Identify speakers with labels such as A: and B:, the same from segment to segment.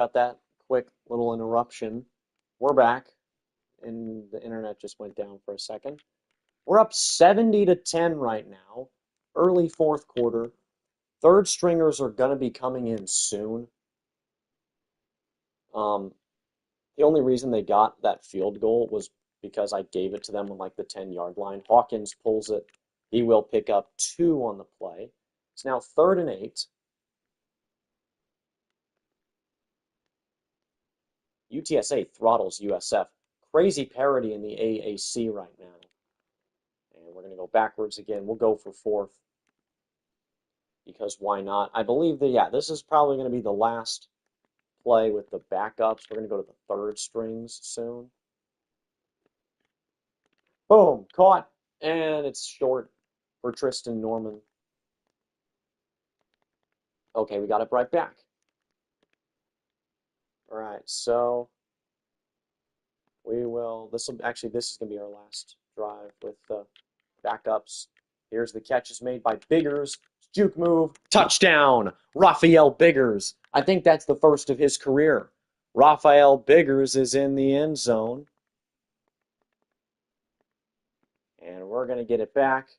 A: Got that quick little interruption. We're back, and the internet just went down for a second. We're up 70-10 right now. Early fourth quarter. Third stringers are going to be coming in soon. The only reason they got that field goal was because I gave it to them on like the 10-yard line. Hawkins pulls it. He will pick up 2 on the play. It's now 3rd and 8. UTSA throttles USF. Crazy parity in the AAC right now. And we're going to go backwards again. We'll go for 4th. Because why not? I believe that, yeah, this is probably going to be the last play with the backups. We're going to go to the 3rd strings soon. Boom, caught. And it's short for Tristan Norman. Okay, we got it right back. All right, so we will, this is going to be our last drive with the backups. Here's the catch is made by Biggers. Juke move, touchdown, Rafael Biggers. I think that's the first of his career. Rafael Biggers is in the end zone. And we're going to get it back.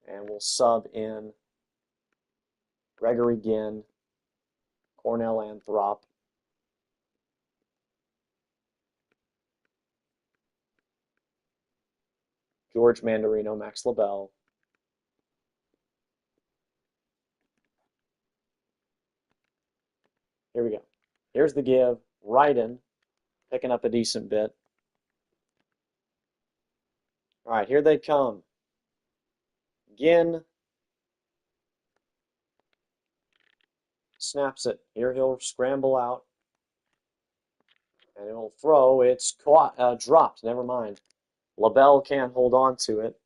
A: And we'll sub in Gregory Ginn, Cornell Anthrop, George Mandarino, Max LaBelle. Here we go. Here's the give. Ryden, picking up a decent bit. All right, here they come. Ginn snaps it. Here he'll scramble out. And he'll throw. It's caught, dropped. Never mind. LaBelle can't hold on to it.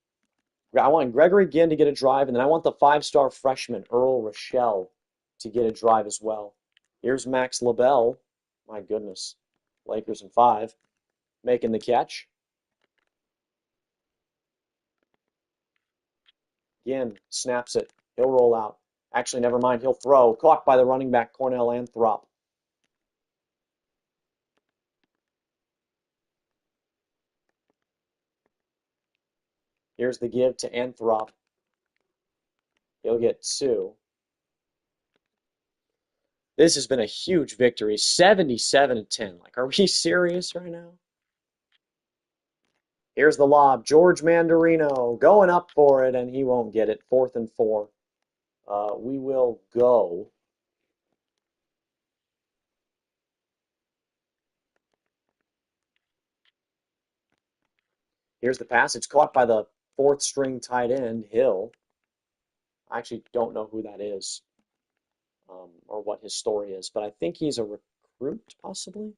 A: I want Gregory Ginn to get a drive, and then I want the 5-star freshman, Earl Rochelle, to get a drive as well. Here's Max LaBelle. My goodness. Lakers in 5. Making the catch. Ginn snaps it. He'll roll out. Actually, never mind. He'll throw. Caught by the running back, Cornell Anthrop. Here's the give to Anthrop. He'll get 2. This has been a huge victory. 77-10. Like, are we serious right now? Here's the lob. George Mandarino going up for it, and he won't get it. 4th and 4. We will go. Here's the pass. It's caught by the 4th string tight end, Hill. I actually don't know who that is or what his story is, but I think he's a recruit, possibly.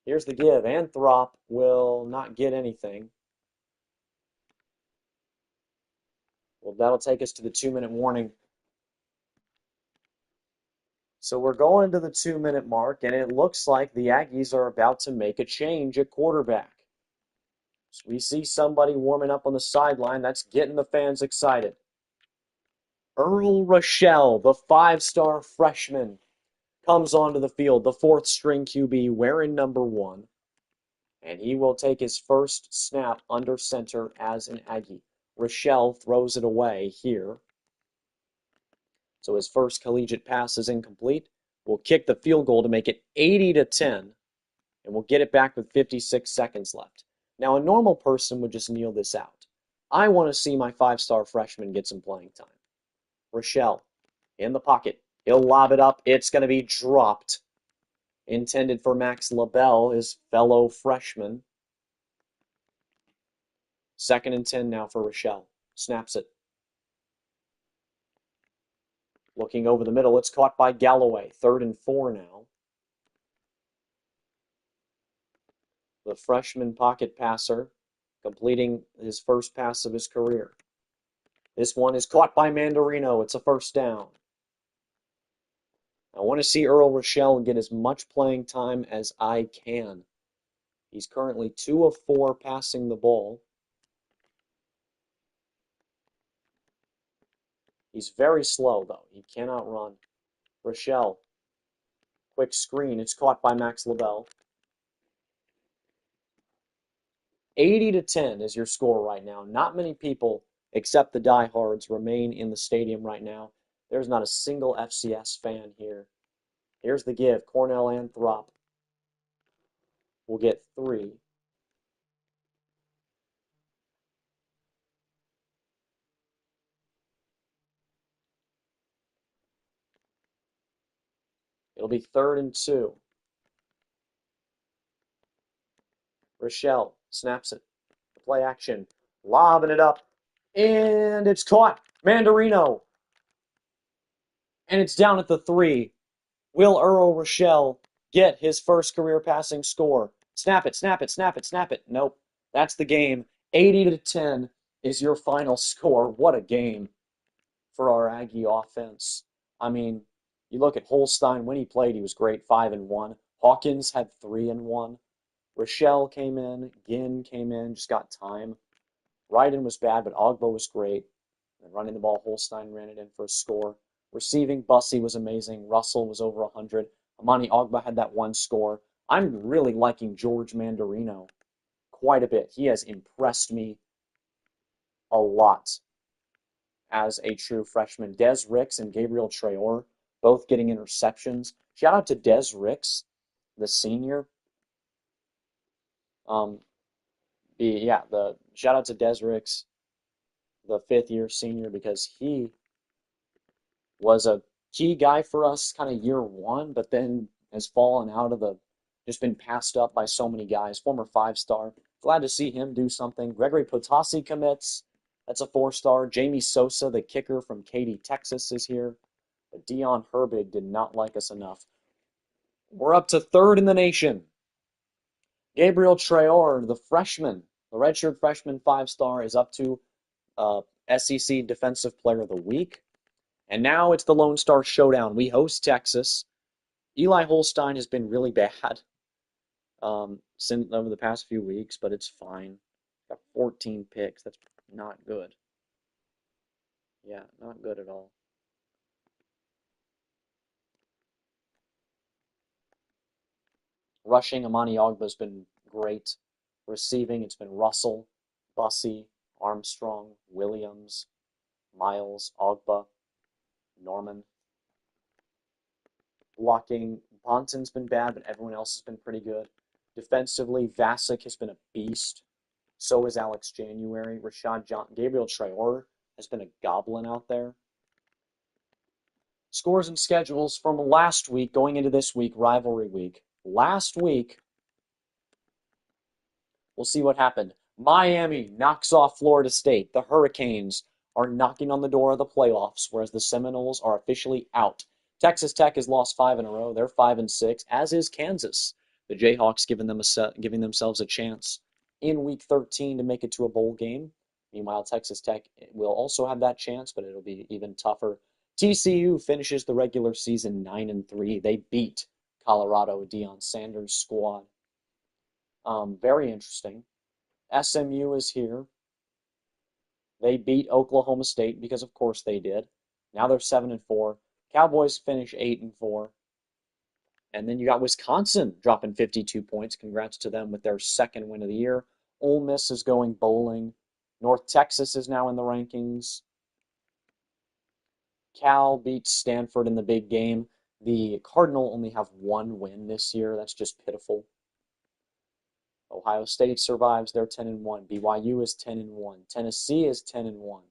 A: Here's the give. Anthrop will not get anything. Well, that'll take us to the 2-minute warning. So we're going to the 2-minute mark, and it looks like the Aggies are about to make a change at quarterback. So we see somebody warming up on the sideline. That's getting the fans excited. Earl Rochelle, the 5-star freshman, comes onto the field, the 4th string QB wearing number 1. And he will take his first snap under center as an Aggie. Rochelle throws it away here. So his first collegiate pass is incomplete. We'll kick the field goal to make it 80-10, and we'll get it back with 56 seconds left. Now, a normal person would just kneel this out. I want to see my 5-star freshman get some playing time. Rochelle in the pocket. He'll lob it up. It's going to be dropped. Intended for Max LaBelle, his fellow freshman. 2nd and 10 now for Rochelle. Snaps it. Looking over the middle, it's caught by Galloway. 3rd and 4 now. The freshman pocket passer completing his first pass of his career. This one is caught by Mandarino. It's a first down. I want to see Earl Rochelle get as much playing time as I can. He's currently 2 of 4 passing the ball. He's very slow, though. He cannot run. Rochelle. Quick screen. It's caught by Max Lavelle. 80-10 is your score right now. Not many people, except the diehards, remain in the stadium right now. There's not a single FCS fan here. Here's the give. Cornell Anthrop will get 3. It'll be 3rd and 2. Rochelle snaps it. The play action. Lobbing it up. And it's caught. Mandarino. And it's down at the 3. Will Earl Rochelle get his first career passing score? Snap it, snap it, snap it, snap it. Nope. That's the game. 80-10 is your final score. What a game for our Aggie offense. I mean, you look at Holstein, when he played, he was great, 5-1. Hawkins had 3-1. Rochelle came in, Ginn came in, just got time. Ryden was bad, but Ogbo was great. And running the ball, Holstein ran it in for a score. Receiving, Bussey was amazing. Russell was over 100. Amani Ogba had that 1 score. I'm really liking George Mandarino quite a bit. He has impressed me a lot as a true freshman. Des Ricks and Gabriel Traore both getting interceptions. Shout out to Des Ricks, the senior. The shout out to Des Ricks, the 5th-year senior, because he was a key guy for us kind of year 1, but then has fallen out of just been passed up by so many guys. Former 5-star. Glad to see him do something. Gregory Potassi commits. That's a 4-star. Jamie Sosa, the kicker from Katy, Texas, is here. But Dion Herbig did not like us enough. We're up to 3rd in the nation. Gabriel Traore, the freshman, the redshirt freshman 5-star, is up to SEC Defensive Player of the Week. And now it's the Lone Star Showdown. We host Texas. Eli Holstein has been really bad since over the past few weeks, but it's fine. Got 14 picks. That's not good. Yeah, not good at all. Rushing, Amani Ogba's been great. Receiving, it's been Russell, Bussey, Armstrong, Williams, Miles, Ogba, Norman. Blocking, Bonton's been bad, but everyone else has been pretty good. Defensively, Vasic has been a beast. So is Alex January. Gabriel Traore has been a goblin out there. Scores and schedules from last week going into this week, rivalry week. Last week, we'll see what happened. Miami knocks off Florida State. The Hurricanes are knocking on the door of the playoffs, whereas the Seminoles are officially out. Texas Tech has lost 5 in a row. They're 5-6, as is Kansas. The Jayhawks giving themselves a chance in Week 13 to make it to a bowl game. Meanwhile, Texas Tech will also have that chance, but it'll be even tougher. TCU finishes the regular season 9-3. They beat Colorado, Deion Sanders' squad. Very interesting. SMU is here. They beat Oklahoma State because, of course, they did. Now they're 7-4. Cowboys finish 8-4. And then you got Wisconsin dropping 52 points. Congrats to them with their 2nd win of the year. Ole Miss is going bowling. North Texas is now in the rankings. Cal beats Stanford in the big game. The Cardinal only have 1 win this year. That's just pitiful. Ohio State survives. They're 10-1. BYU is 10-1. Tennessee is 10-1.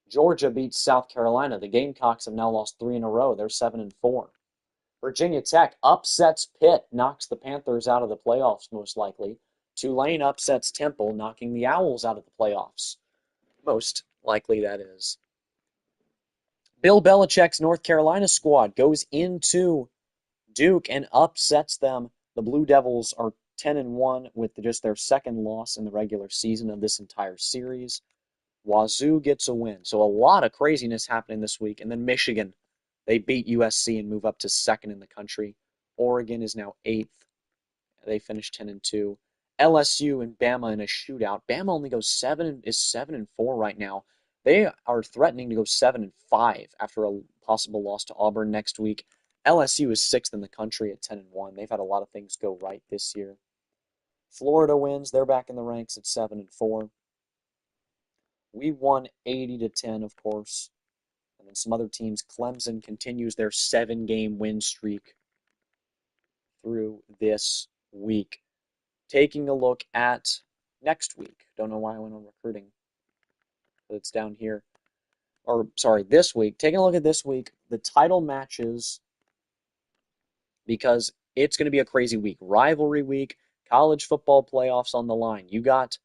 A: Georgia beats South Carolina. The Gamecocks have now lost 3 in a row. They're 7-4. Virginia Tech upsets Pitt, knocks the Panthers out of the playoffs most likely. Tulane upsets Temple, knocking the Owls out of the playoffs. Most likely, that is. Bill Belichick's North Carolina squad goes into Duke and upsets them. The Blue Devils are 10-1 with just their 2nd loss in the regular season of this entire series. Wazoo gets a win. So a lot of craziness happening this week. And then Michigan, they beat USC and move up to 2nd in the country. Oregon is now 8th. They finished 10-2. LSU and Bama in a shootout. Bama only goes 7-4 right now. They are threatening to go 7-5 after a possible loss to Auburn next week. LSU is 6th in the country at 10-1. They've had a lot of things go right this year. Florida wins. They're back in the ranks at 7-4. We won 80-10, of course. And then some other teams. Clemson continues their 7-game win streak through this week. Taking a look at next week. Don't know why I went on recruiting, but it's down here. Or, sorry, this week. Taking a look at this week, the title matches, because it's going to be a crazy week. Rivalry week, college football playoffs on the line. You got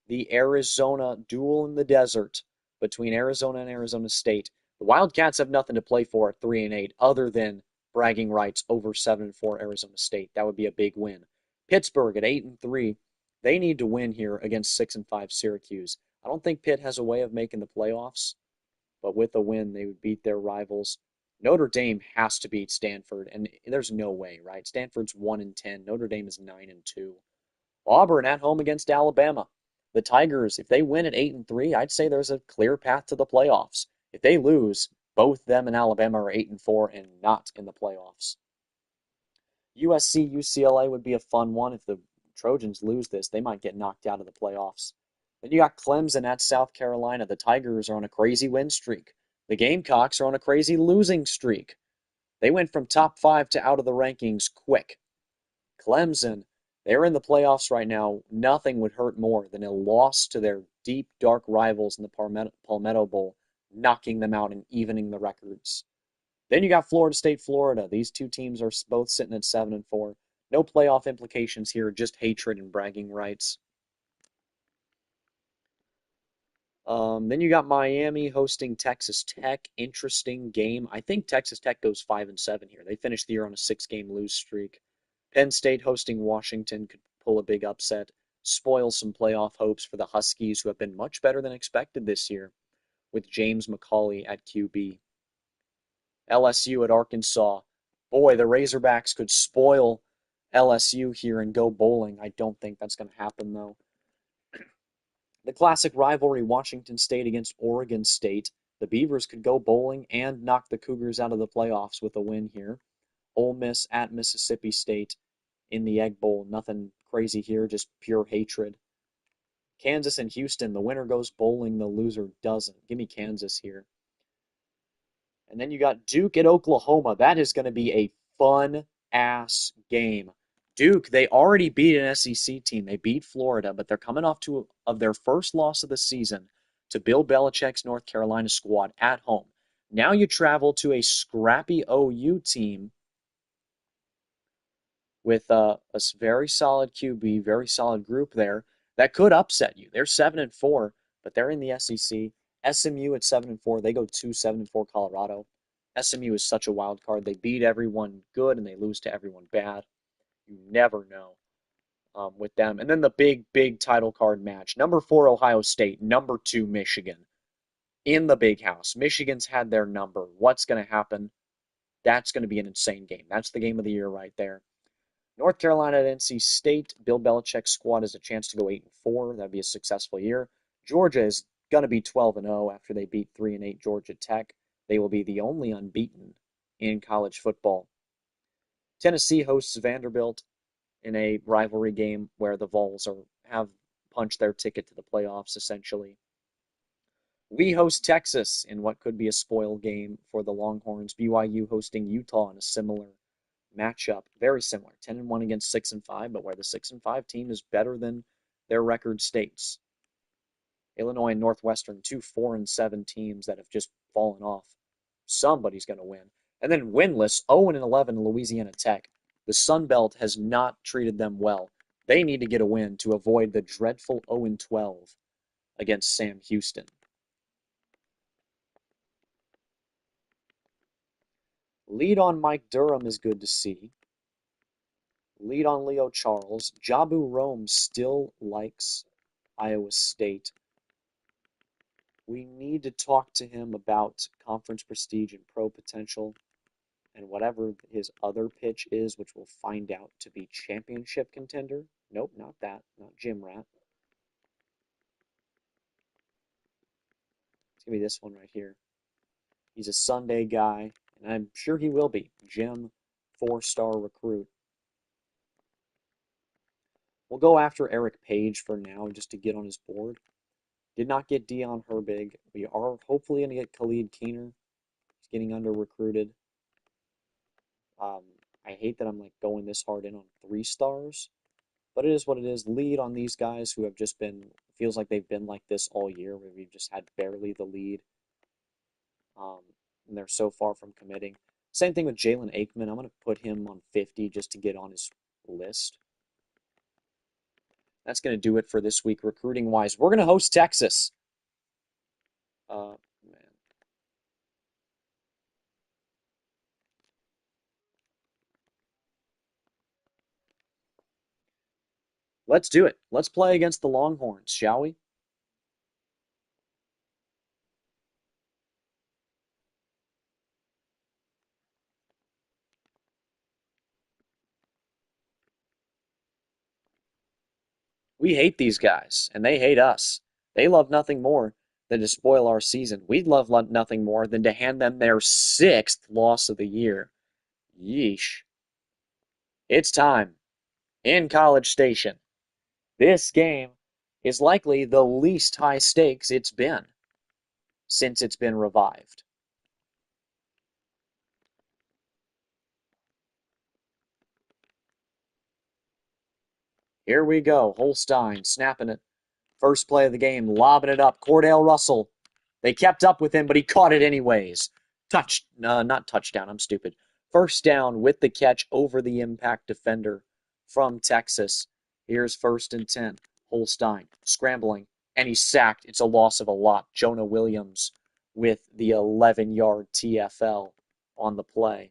A: the Arizona duel in the desert between Arizona and Arizona State. The Wildcats have nothing to play for at 3-8 other than bragging rights over 7-4 Arizona State. That would be a big win. Pittsburgh at 8-3. They need to win here against 6-5 Syracuse. I don't think Pitt has a way of making the playoffs, but with a win, they would beat their rivals. Notre Dame has to beat Stanford, and there's no way, right? Stanford's 1-10. Notre Dame is 9-2. Auburn at home against Alabama. The Tigers, if they win at 8-3, I'd say there's a clear path to the playoffs. If they lose, both them and Alabama are 8-4 and not in the playoffs. USC UCLA would be a fun one. If the Trojans lose this, they might get knocked out of the playoffs. Then you got Clemson at South Carolina. The Tigers are on a crazy win streak. The Gamecocks are on a crazy losing streak. They went from top 5 to out of the rankings quick. Clemson, they're in the playoffs right now. Nothing would hurt more than a loss to their deep, dark rivals in the Palmetto Bowl, knocking them out and evening the records. Then you got Florida State, Florida. These two teams are both sitting at 7-4. No playoff implications here, just hatred and bragging rights. Then you got Miami hosting Texas Tech. Interesting game. I think Texas Tech goes 5-7 here. They finished the year on a 6-game lose streak. Penn State hosting Washington could pull a big upset, spoil some playoff hopes for the Huskies, who have been much better than expected this year, with James McCauley at QB. LSU at Arkansas. Boy, the Razorbacks could spoil LSU here and go bowling. I don't think that's going to happen, though. The classic rivalry, Washington State against Oregon State. The Beavers could go bowling and knock the Cougars out of the playoffs with a win here. Ole Miss at Mississippi State in the Egg Bowl. Nothing crazy here, just pure hatred. Kansas and Houston. The winner goes bowling, the loser doesn't. Give me Kansas here. And then you got Duke at Oklahoma. That is going to be a fun-ass game. Duke, they already beat an SEC team. They beat Florida, but they're coming off of their first loss of the season to Bill Belichick's North Carolina squad at home. Now you travel to a scrappy OU team with a very solid QB, very solid group there that could upset you. They're 7-4, but they're in the SEC. SMU at 7-4, they go to 7-4 Colorado. SMU is such a wild card. They beat everyone good and they lose to everyone bad. You never know with them. And then the big title card match. Number 4, Ohio State. Number 2, Michigan. In the big house. Michigan's had their number. What's going to happen? That's going to be an insane game. That's the game of the year right there. North Carolina at NC State. Bill Belichick's squad has a chance to go 8-4. That'd be a successful year. Georgia is going to be 12-0 after they beat 3-8 Georgia Tech. They will be the only unbeaten in college football. Tennessee hosts Vanderbilt in a rivalry game where the Vols have punched their ticket to the playoffs, essentially. We host Texas in what could be a spoil game for the Longhorns. BYU hosting Utah in a similar matchup, very similar, 10-1 against 6-5, but where the 6-5 team is better than their record states. Illinois and Northwestern, 2 4-7 teams that have just fallen off. Somebody's going to win. And then winless, 0-11 Louisiana Tech. The Sun Belt has not treated them well. They need to get a win to avoid the dreadful 0-12 against Sam Houston. Lead on Mike Durham is good to see. Lead on Leo Charles. Jabu Rome still likes Iowa State. We need to talk to him about conference prestige and pro potential and whatever his other pitch is, which we'll find out to be championship contender. Nope, not that. Not Jim Rat. going to be this one right here. He's a Sunday guy, and I'm sure he will be. Jim, 4-star recruit. We'll go after Eric Page for now just to get on his board. Did not get Dion Herbig. We are hopefully going to get Khalid Keener. He's getting under-recruited. I hate that I'm like going this hard in on 3 stars, but it is what it is. Lead on these guys who have just been, feels like they've been like this all year, where we've just had barely the lead. And they're so far from committing. Same thing with Jalen Aikman. I'm going to put him on 50 just to get on his list. That's going to do it for this week recruiting-wise. We're going to host Texas. Man. Let's do it. Let's play against the Longhorns, shall we? We hate these guys, and they hate us. They love nothing more than to spoil our season. We'd love nothing more than to hand them their 6th loss of the year. Yeesh. It's time in College Station. This game is likely the least high stakes it's been since it's been revived. Here we go. Holstein snapping it. First play of the game, lobbing it up. Cordell Russell. They kept up with him, but he caught it anyways. Not touchdown. I'm stupid. First down with the catch over the impact defender from Texas. Here's 1st and 10. Holstein scrambling, and he's sacked. It's a loss of a lot. Jonah Williams with the 11-yard TFL on the play.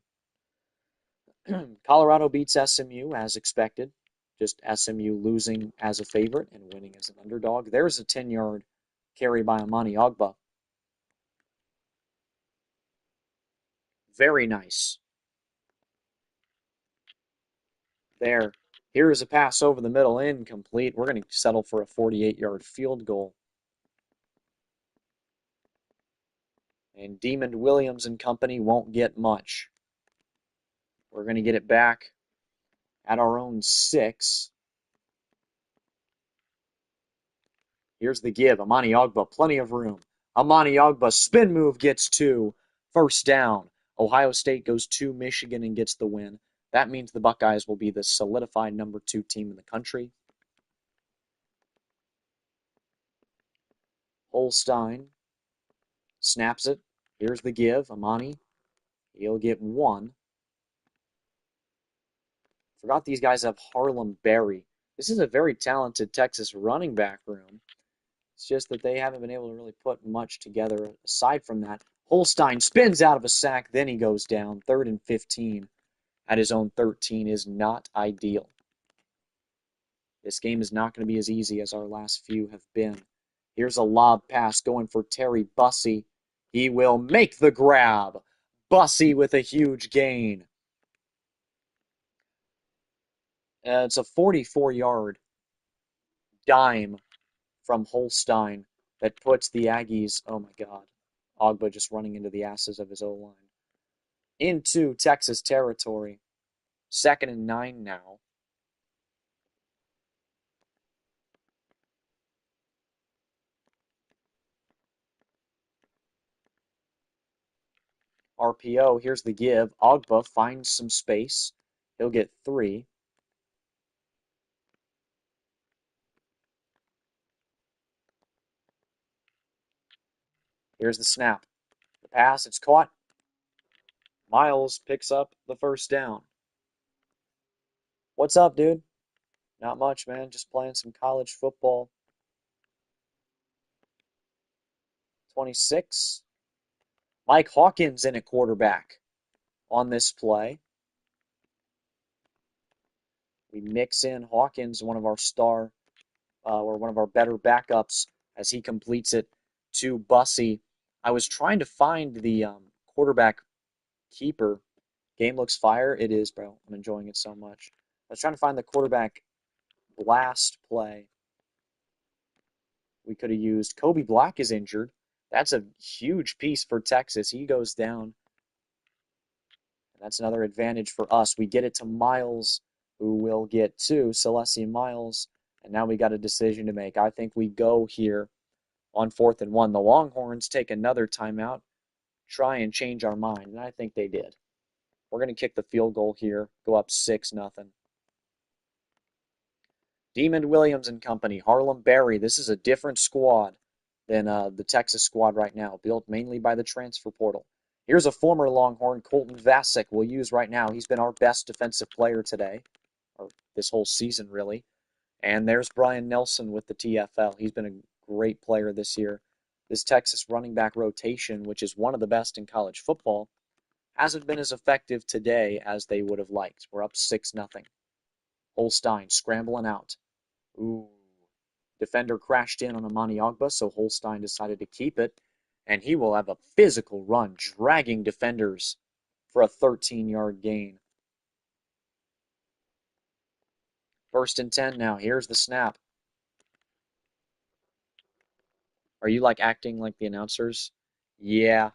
A: Colorado beats SMU as expected. Just SMU losing as a favorite and winning as an underdog. There's a 10-yard carry by Amani Ogba. Very nice. There. Here's a pass over the middle, incomplete. We're going to settle for a 48-yard field goal. And Demond Williams and company won't get much. We're going to get it back at our own 6. Here's the give. Amani Ogba, plenty of room. Amani Ogba, spin move, gets 2. First down. Ohio State goes to Michigan and gets the win. That means the Buckeyes will be the solidified number 2 team in the country. Holstein snaps it. Here's the give. Amani, he'll get 1. Forgot these guys have Harlem Berry. This is a very talented Texas running back room. It's just that they haven't been able to really put much together aside from that. Holstein spins out of a sack, then he goes down. 3rd and 15 at his own 13 is not ideal. This game is not going to be as easy as our last few have been. Here's a lob pass going for Terry Bussey. He will make the grab. Bussey with a huge gain. It's a 44-yard dime from Holstein that puts the Aggies, oh my God, Ogba just running into the asses of his O-line, into Texas territory. 2nd and 9 now. RPO, here's the give. Ogba finds some space. He'll get 3. Here's the snap. The pass, it's caught. Miles picks up the first down. What's up, dude? Not much, man. Just playing some college football. 26. Mike Hawkins in at quarterback on this play. We mix in Hawkins, one of our or one of our better backups, as he completes it to Bussey. I was trying to find the quarterback keeper. Game looks fire. It is, bro. I'm enjoying it so much. I was trying to find the quarterback blast play. We could have used Kobe Black is injured. That's a huge piece for Texas. He goes down. And that's another advantage for us. We get it to Miles, who will get to Celestia Miles. And now we got a decision to make. I think we go here on 4th and 1. The Longhorns take another timeout, try and change our mind. And I think they did. We're going to kick the field goal here, go up 6-0. Demond Williams and company, Harlem Berry. This is a different squad than the Texas squad right now, built mainly by the transfer portal. Here's a former Longhorn, Colton Vasek, we'll use right now. He's been our best defensive player today, or this whole season, really. And there's Brian Nelson with the TFL. He's been a great player this year. This Texas running back rotation, which is one of the best in college football, hasn't been as effective today as they would have liked. We're up 6-0. Holstein scrambling out. Ooh. Defender crashed in on Amani Ogba, so Holstein decided to keep it, and he will have a physical run, dragging defenders for a 13-yard gain. 1st and 10 now. Here's the snap. Are you like acting like the announcers? Yeah.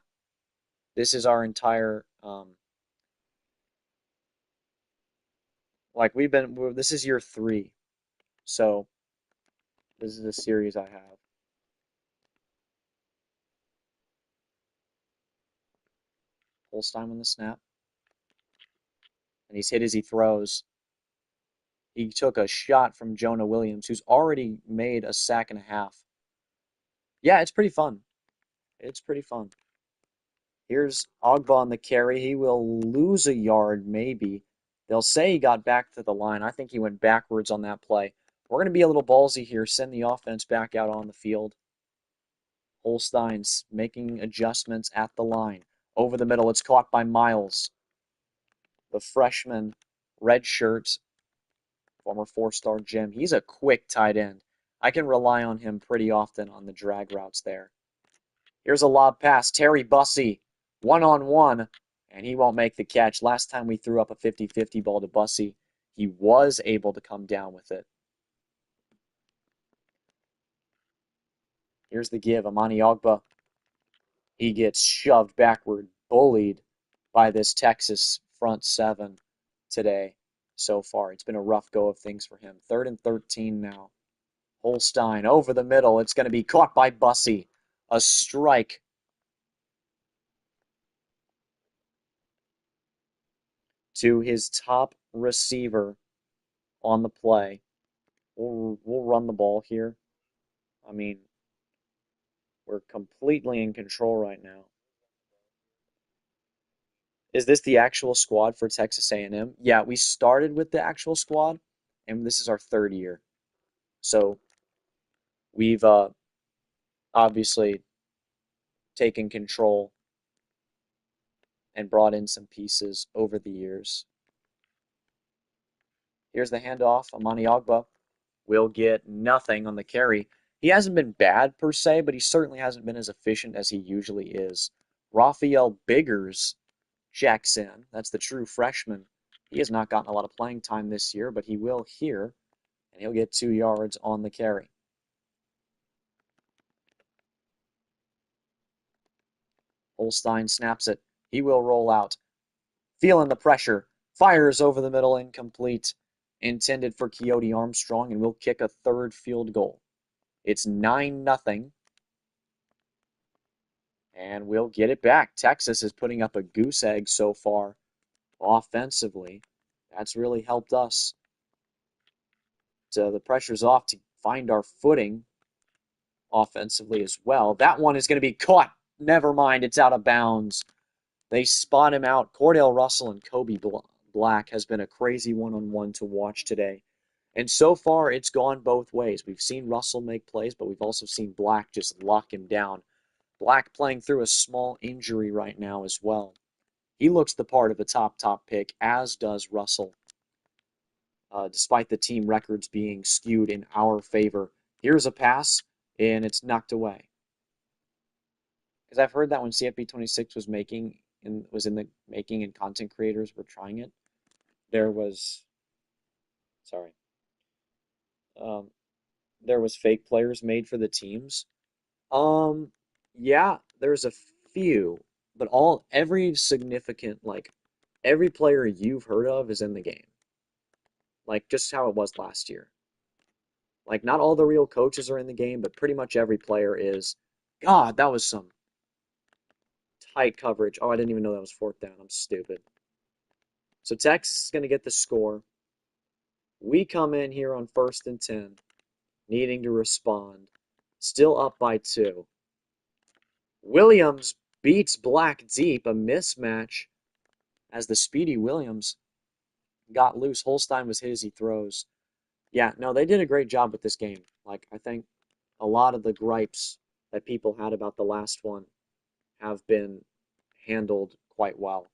A: This is our entire, like this is year 3. So this is a series I have. Holstein on the snap. And he's hit as he throws. He took a shot from Jonah Williams, who's already made a sack and a half. Yeah, it's pretty fun. It's pretty fun. Here's Ogba on the carry. He will lose a yard, maybe. They'll say he got back to the line. I think he went backwards on that play. We're going to be a little ballsy here, send the offense back out on the field. Holstein's making adjustments at the line. Over the middle, it's caught by Miles. The freshman, red shirt, former 4-star Jim. He's a quick tight end. I can rely on him pretty often on the drag routes there. Here's a lob pass. Terry Bussey, one-on-one, and he won't make the catch. Last time we threw up a 50-50 ball to Bussey, he was able to come down with it. Here's the give. Amani Ogba. He gets shoved backward, bullied by this Texas front 7 today so far. It's been a rough go of things for him. 3rd and 13 now. Holstein over the middle. It's going to be caught by Bussey. A strike. To his top receiver on the play. We'll run the ball here. I mean, we're completely in control right now. Is this the actual squad for Texas A&M? Yeah, we started with the actual squad, and this is our 3rd year. So we've obviously taken control and brought in some pieces over the years. Here's the handoff. Amani Ogba will get nothing on the carry. He hasn't been bad per se, but he certainly hasn't been as efficient as he usually is. Raphael Biggers checks in. That's the true freshman. He has not gotten a lot of playing time this year, but he will here, and he'll get 2 yards on the carry. Holstein snaps it. He will roll out. Feeling the pressure. Fires over the middle, incomplete. Intended for Keoti Armstrong, and we'll kick a 3rd field goal. It's 9-0. And we'll get it back. Texas is putting up a goose egg so far offensively. That's really helped us. So the pressure's off to find our footing offensively as well. That one is going to be caught. Never mind, it's out of bounds. They spot him out. Cordell Russell and Kobe Black has been a crazy one-on-one to watch today. And so far, it's gone both ways. We've seen Russell make plays, but we've also seen Black just lock him down. Black playing through a small injury right now as well. He looks the part of a top pick, as does Russell, despite the team records being skewed in our favor. Here's a pass, and it's knocked away. Because I've heard that when CFB26 was in the making and content creators were trying it, there was, sorry, there was fake players made for the teams. Yeah, there's a few, but every significant, like, every player you've heard of is in the game. Like, just how it was last year. Like, not all the real coaches are in the game, but pretty much every player is. God, that was some tight coverage. Oh, I didn't even know that was fourth down. I'm stupid. So Texas is going to get the score. We come in here on 1st and 10, needing to respond. Still up by 2. Williams beats Black deep, a mismatch as the speedy Williams got loose. Holstein was hit as he throws. Yeah, no, they did a great job with this game. Like, I think a lot of the gripes that people had about the last one have been handled quite well.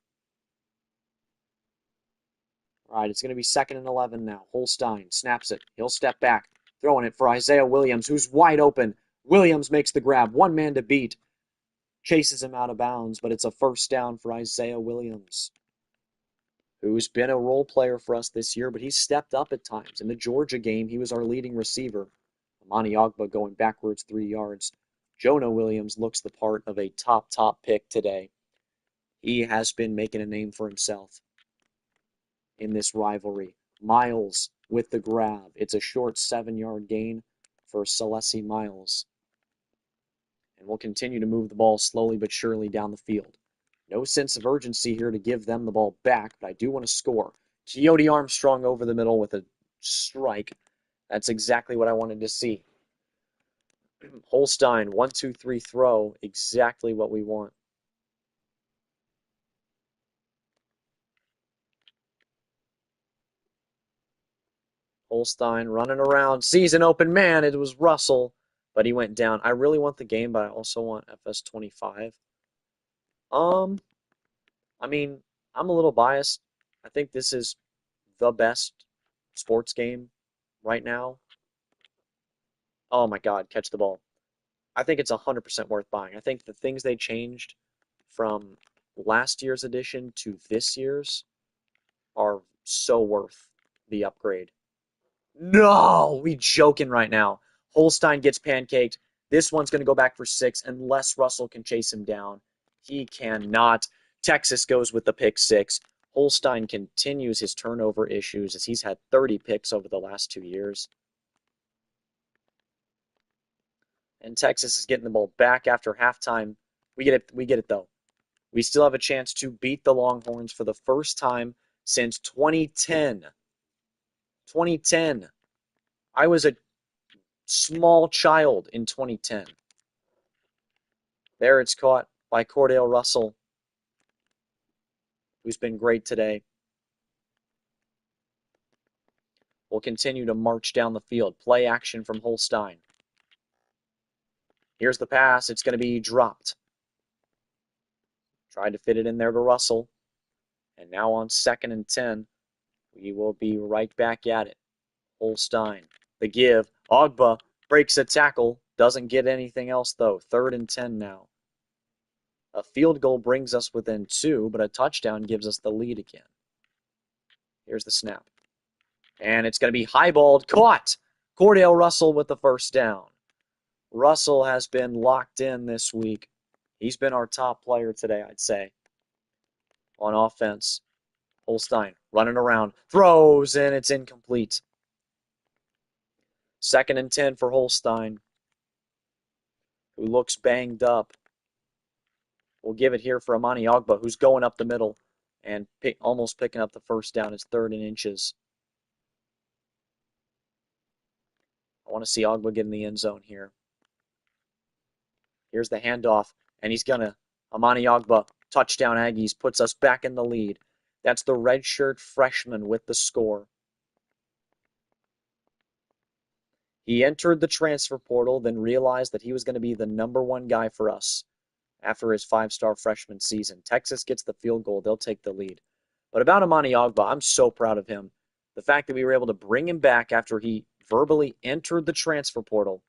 A: All right, it's going to be 2nd and 11 now. Holstein snaps it. He'll step back, throwing it for Isaiah Williams, who's wide open. Williams makes the grab. One man to beat. Chases him out of bounds, but it's a first down for Isaiah Williams, who's been a role player for us this year, but he's stepped up at times. In the Georgia game, he was our leading receiver. Amani Ogba going backwards 3 yards. Jonah Williams looks the part of a top pick today. He has been making a name for himself in this rivalry. Miles with the grab. It's a short 7-yard gain for Celesi Miles. And we'll continue to move the ball slowly but surely down the field. No sense of urgency here to give them the ball back, but I do want to score. Coyote Armstrong over the middle with a strike. That's exactly what I wanted to see. Holstein, 1-2-3 throw, exactly what we want. Holstein running around, sees an open man. It was Russell, but he went down. I really want the game, but I also want FS25. I mean, I'm a little biased. I think this is the best sports game right now. Oh my God, catch the ball. I think it's 100% worth buying. I think the things they changed from last year's edition to this year's are so worth the upgrade. No, we joking right now. Holstein gets pancaked. This one's going to go back for 6 unless Russell can chase him down. He cannot. Texas goes with the pick 6. Holstein continues his turnover issues as he's had 30 picks over the last 2 years. And Texas is getting the ball back after halftime. We get it though. We still have a chance to beat the Longhorns for the first time since 2010. 2010. I was a small child in 2010. There it's caught by Cordell Russell, who's been great today. We'll continue to march down the field. Play action from Holstein. Here's the pass. It's going to be dropped. Tried to fit it in there to Russell. And now on 2nd and 10, we will be right back at it. Holstein, the give. Ogba breaks a tackle. Doesn't get anything else, though. 3rd and 10 now. A field goal brings us within 2, but a touchdown gives us the lead again. Here's the snap. And it's going to be highballed. Caught! Cordell Russell with the first down. Russell has been locked in this week. He's been our top player today, I'd say, on offense. Holstein running around. Throws, and it's incomplete. 2nd and 10 for Holstein, who looks banged up. We'll give it here for Amani Ogba, who's going up the middle and almost picking up the first down. It's 3rd and inches. I want to see Ogba get in the end zone here. Here's the handoff, and he's going to. Amani Ogba, touchdown Aggies, puts us back in the lead. That's the redshirt freshman with the score. He entered the transfer portal, then realized that he was going to be the #1 guy for us after his 5-star freshman season. Texas gets the field goal. They'll take the lead. But about Amani Ogba, I'm so proud of him. The fact that we were able to bring him back after he verbally entered the transfer portal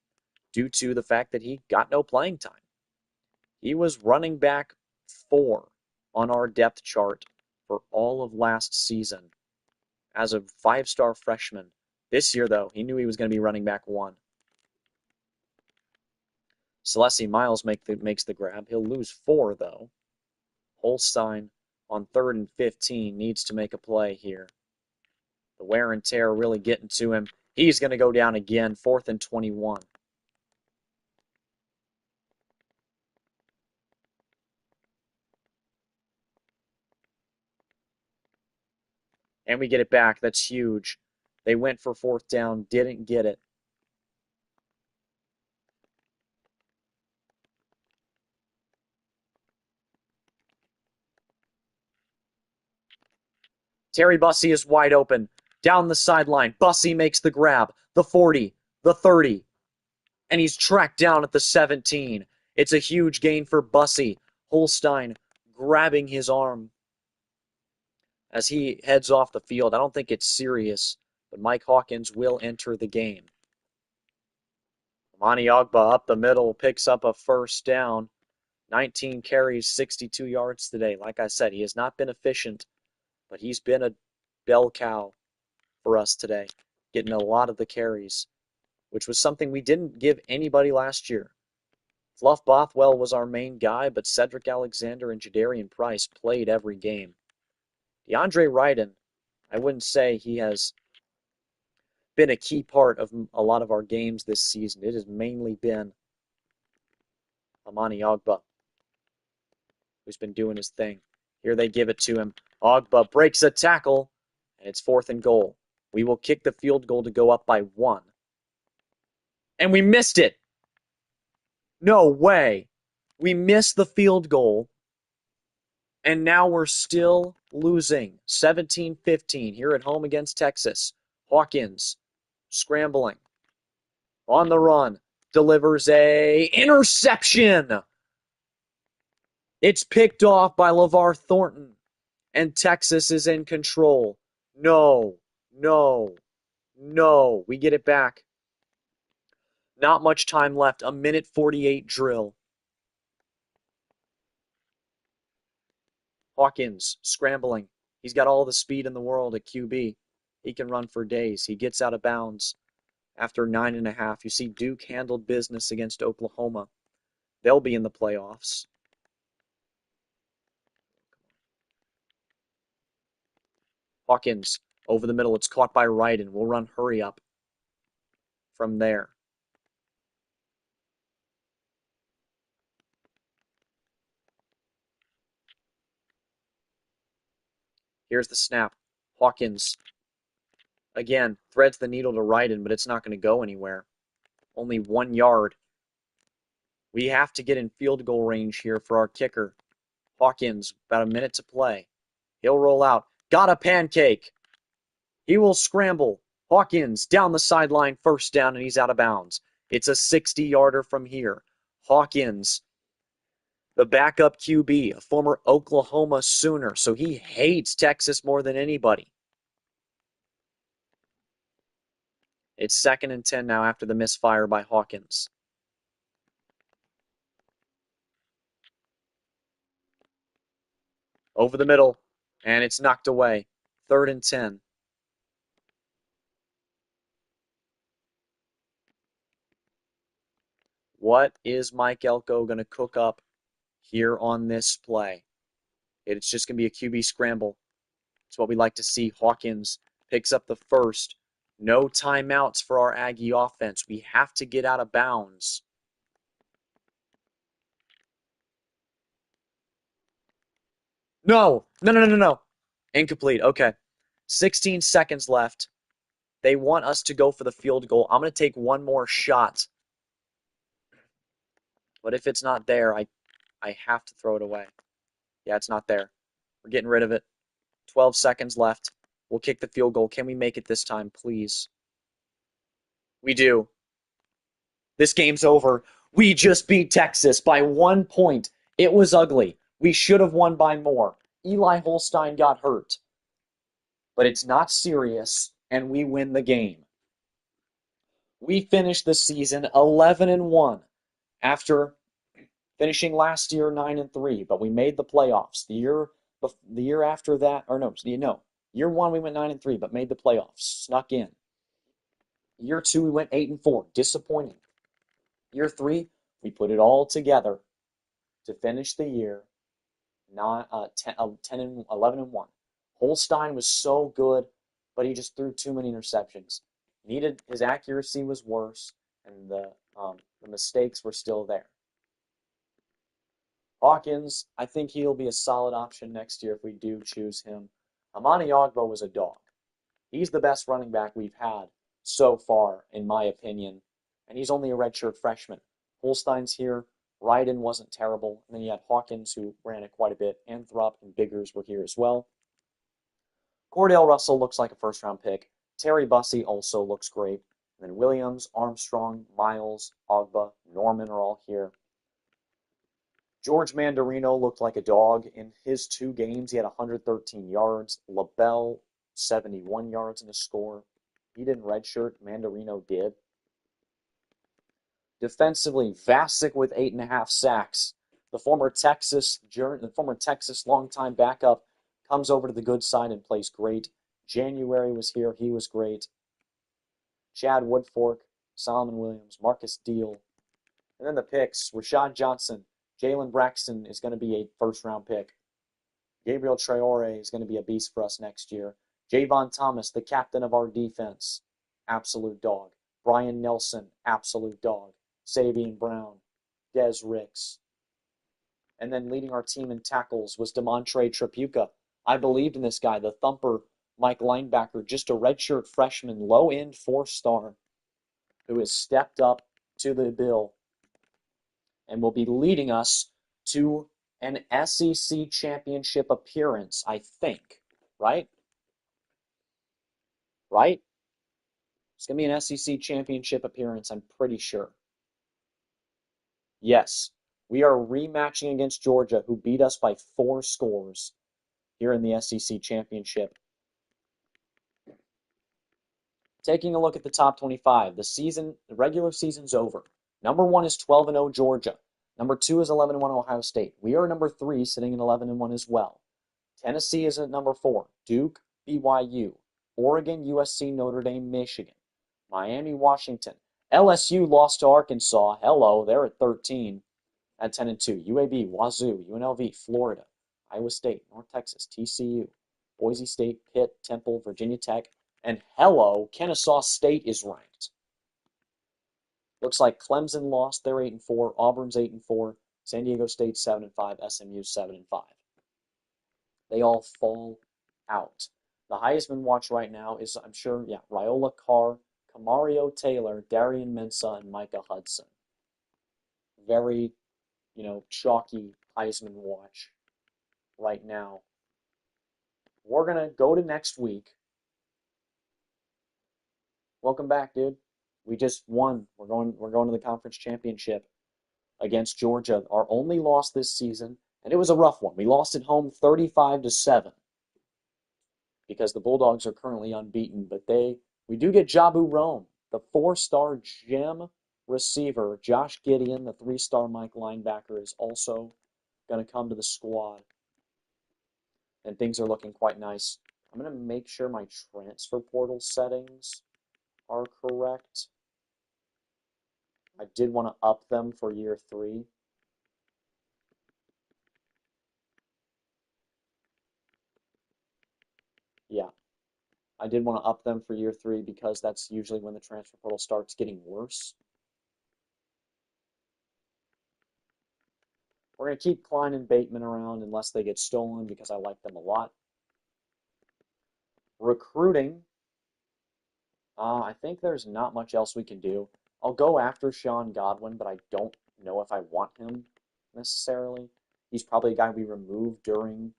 A: due to the fact that he got no playing time. He was running back 4 on our depth chart for all of last season as a 5-star freshman. This year, though, he knew he was going to be running back 1. Celeste Miles makes the grab. He'll lose 4, though. Holstein on 3rd and 15 needs to make a play here. The wear and tear really getting to him. He's going to go down again, 4th and 21. And we get it back. That's huge. They went for 4th down, didn't get it. Terry Bussey is wide open. Down the sideline. Bussey makes the grab. The 40, the 30. And he's tracked down at the 17. It's a huge gain for Bussey. Holstein grabbing his arm as he heads off the field. I don't think it's serious, but Mike Hawkins will enter the game. Amani Ogba up the middle, picks up a 1st down. 19 carries, 62 yards today. Like I said, he has not been efficient, but he's been a bell cow for us today, getting a lot of the carries, which was something we didn't give anybody last year. Fluff Bothwell was our main guy, but Cedric Alexander and Jadarian Price played every game. DeAndre Ryden, I wouldn't say he has been a key part of a lot of our games this season. It has mainly been Amani Ogba, who's been doing his thing. Here they give it to him. Ogba breaks a tackle, and it's 4th and goal. We will kick the field goal to go up by 1. And we missed it. No way. We missed the field goal, and now we're still losing 17-15 here at home against Texas. Hawkins scrambling on the run, delivers a interception. It's picked off by LeVar Thornton, and Texas is in control. No. We get it back. Not much time left. A minute 48 drill. Hawkins scrambling. He's got all the speed in the world at QB. He can run for days. He gets out of bounds after 9.5. You see Duke handled business against Oklahoma. They'll be in the playoffs. Hawkins over the middle. It's caught by Ryden. We'll run hurry up from there. Here's the snap. Hawkins, again, threads the needle to Ryden, but it's not going to go anywhere. Only 1 yard. We have to get in field goal range here for our kicker. Hawkins, about a minute to play. He'll roll out. Got a pancake. He will scramble. Hawkins down the sideline, 1st down, and he's out of bounds. It's a 60-yarder from here. Hawkins, the backup QB, a former Oklahoma Sooner, so he hates Texas more than anybody. It's 2nd and 10 now after the misfire by Hawkins. Over the middle, and it's knocked away. 3rd and 10. What is Mike Elko going to cook up here on this play? It's just going to be a QB scramble. It's what we like to see. Hawkins picks up the 1st. No timeouts for our Aggie offense. We have to get out of bounds. No. Incomplete. Okay. 16 seconds left. They want us to go for the field goal. I'm going to take one more shot. But if it's not there, I have to throw it away. Yeah, it's not there. We're getting rid of it. 12 seconds left. We'll kick the field goal. Can we make it this time, please? We do. This game's over. We just beat Texas by 1 point. It was ugly. We should have won by more. Eli Holstein got hurt. But it's not serious, and we win the game. We finished the season 11-1 after finishing last year 9-3, but we made the playoffs. The year after that, year 1 we went 9-3, but made the playoffs, snuck in. Year 2 we went 8-4, disappointing. Year 3 We put it all together to finish the year 10 and 11 and 1. Holstein was so good, but he just threw too many interceptions. His accuracy was worse, and the mistakes were still there. Hawkins, I think he'll be a solid option next year if we do choose him. Amani Ogbo was a dog. He's the best running back we've had so far, in my opinion, and he's only a redshirt freshman. Holstein's here. Ryden wasn't terrible. And then you had Hawkins, who ran it quite a bit. Anthrop and Biggers were here as well. Cordell Russell looks like a first-round pick. Terry Bussey also looks great. And then Williams, Armstrong, Miles, Ogba, Norman are all here. George Mandarino looked like a dog. In his 2 games, he had 113 yards. LaBelle, 71 yards in a score. He didn't redshirt. Mandarino did. Defensively, Vasic with 8.5 sacks. The former Texas longtime backup comes over to the good side and plays great. January was here. He was great. Chad Woodfork, Solomon Williams, Marcus Deal. And then the picks, Rashad Johnson. Jalen Braxton is going to be a first-round pick. Gabriel Traore is going to be a beast for us next year. Javon Thomas, the captain of our defense, absolute dog. Brian Nelson, absolute dog. Savion Brown, Des Ricks. And then leading our team in tackles was Demontre Trapuka. I believed in this guy, the thumper Mike linebacker, just a redshirt freshman, low-end 4-star, who has stepped up to the bill and will be leading us to an SEC championship appearance, I think. Right? Right? It's going to be an SEC championship appearance, I'm pretty sure. Yes, we are rematching against Georgia, who beat us by 4 scores here in the SEC championship. Taking a look at the top 25, the regular season's over. Number 1 is 12-0 Georgia. Number 2 is 11-1 Ohio State. We are number 3, sitting at 11-1 as well. Tennessee is at number 4. Duke, BYU, Oregon, USC, Notre Dame, Michigan, Miami, Washington. LSU lost to Arkansas. Hello, they're at 13 at 10-2. UAB, Wazoo, UNLV, Florida, Iowa State, North Texas, TCU, Boise State, Pitt, Temple, Virginia Tech, and hello, Kennesaw State is ranked. Looks like Clemson lost. They're 8-4. Auburn's 8-4. San Diego State 7-5. SMU 7-5. They all fall out. The Heisman watch right now is, I'm sure, Raiola Carr, Kamario Taylor, Darian Mensah, and Micah Hudson. Very, chalky Heisman watch right now. We're going to go to next week. Welcome back, dude. We just won. We're going to the conference championship against Georgia. Our only loss this season, and it was a rough one. We lost at home 35-7 because the Bulldogs are currently unbeaten. But we do get Jabu Rome, the 4-star gem receiver. Josh Gideon, the 3-star Mike linebacker, is also going to come to the squad. And things are looking quite nice. I'm going to make sure my transfer portal settings are correct. I did want to up them for year 3. Yeah, I did want to up them for year 3 because that's usually when the transfer portal starts getting worse. We're going to keep Klein and Bateman around unless they get stolen because I like them a lot. Recruiting, I think there's not much else we can do. I'll go after Sean Godwin, but I don't know if I want him necessarily. He's probably a guy we removed during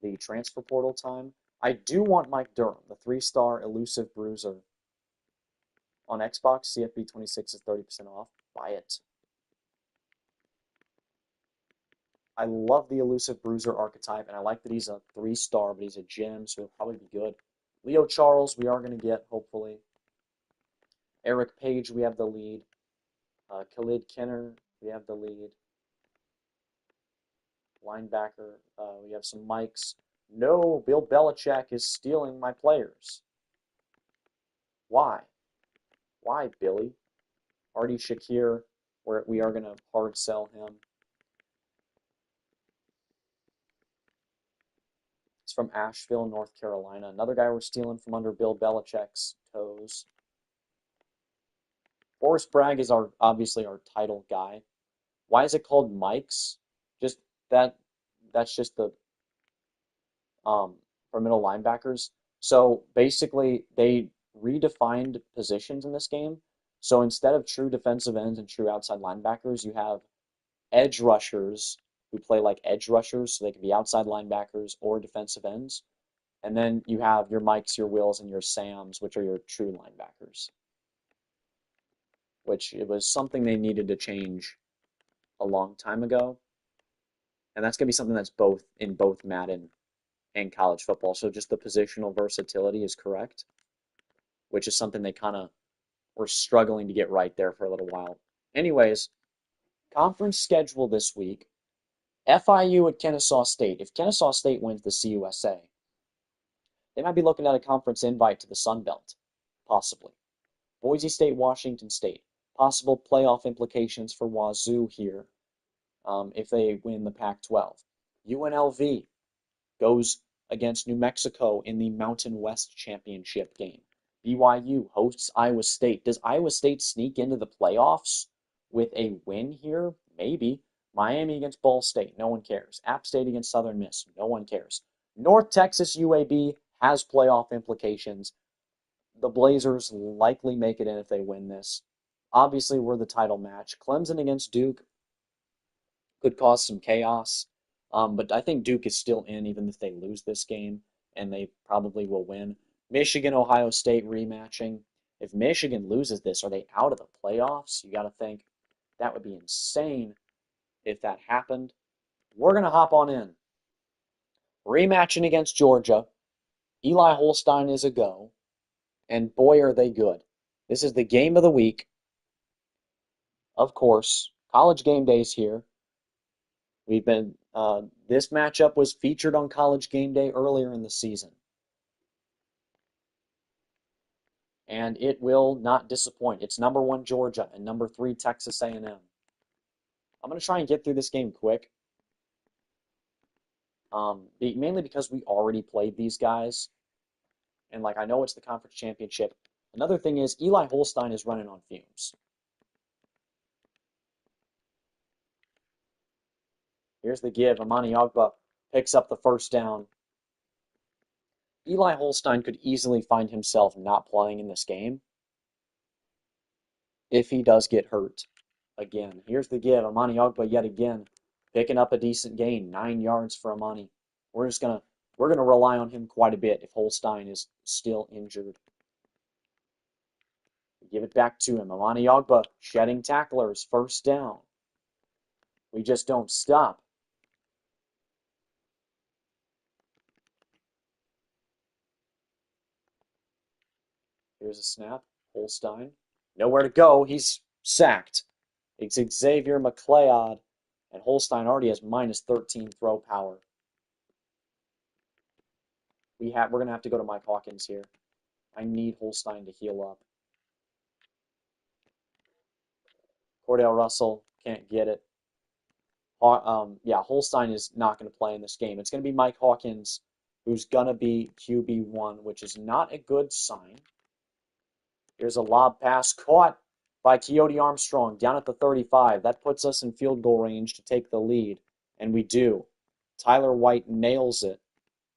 A: the transfer portal time. I do want Mike Durham, the 3-star elusive bruiser. On Xbox, CFB 26 is 30% off. Buy it. I love the elusive bruiser archetype, and I like that he's a 3-star, but he's a gem, so he'll probably be good. Leo Charles, we are going to get, hopefully. Eric Page, we have the lead. Khalid Kenner, we have the lead. Linebacker, we have some mics. No, Bill Belichick is stealing my players. Why? Why, Billy? Artie Shakir, we are going to hard sell him. It's from Asheville, North Carolina. Another guy we're stealing from under Bill Belichick's toes. Forrest Bragg is obviously our title guy. Why is it called Mike's? Just that's just the for middle linebackers. So basically they redefined positions in this game. So instead of true defensive ends and true outside linebackers, you have edge rushers who play like edge rushers, so they can be outside linebackers or defensive ends. And then you have your Mikes, your Wills, and your Sams, which are your true linebackers. Which it was something they needed to change a long time ago. And that's going to be something that's both in both Madden and college football. So just the positional versatility is correct, which is something they kind of were struggling to get right there for a little while. Anyways, conference schedule this week. FIU at Kennesaw State. If Kennesaw State wins the CUSA, they might be looking at a conference invite to the Sun Belt, possibly. Boise State, Washington State. Possible playoff implications for Wazoo here if they win the Pac-12. UNLV goes against New Mexico in the Mountain West Championship game. BYU hosts Iowa State. Does Iowa State sneak into the playoffs with a win here? Maybe. Miami against Ball State. No one cares. App State against Southern Miss. No one cares. North Texas UAB has playoff implications. The Blazers likely make it in if they win this. Obviously, we're the title match. Clemson against Duke could cause some chaos. But I think Duke is still in even if they lose this game, and they probably will win. Michigan, Ohio State rematching. If Michigan loses this, are they out of the playoffs? You got to think that would be insane if that happened. We're going to hop on in. Rematching against Georgia. Eli Holstein is a go, and boy, are they good. This is the game of the week. Of course, College Game Day's here. We've been this matchup was featured on College Game Day earlier in the season. And it will not disappoint. It's number 1 Georgia and number 3 Texas A&M. I'm going to try and get through this game quick. Mainly because we already played these guys. And I know it's the conference championship. Another thing is Eli Holstein is running on fumes. Here's the give. Amani Ogba picks up the first down. Eli Holstein could easily find himself not playing in this game if he does get hurt again. Here's the give. Amani Ogba yet again picking up a decent gain, 9 yards for Amani. We're gonna rely on him quite a bit if Holstein is still injured. We give it back to him. Amani Ogba shedding tacklers, first down. We just don't stop. Here's a snap. Holstein. Nowhere to go. He's sacked. It's Xavier McLeod. And Holstein already has minus 13 throw power. We're going to have to go to Mike Hawkins here. I need Holstein to heal up. Cordell Russell can't get it. Holstein is not going to play in this game. It's going to be Mike Hawkins, who's going to be QB1, which is not a good sign. Here's a lob pass caught by Coyote Armstrong down at the 35. That puts us in field goal range to take the lead, and we do. Tyler White nails it.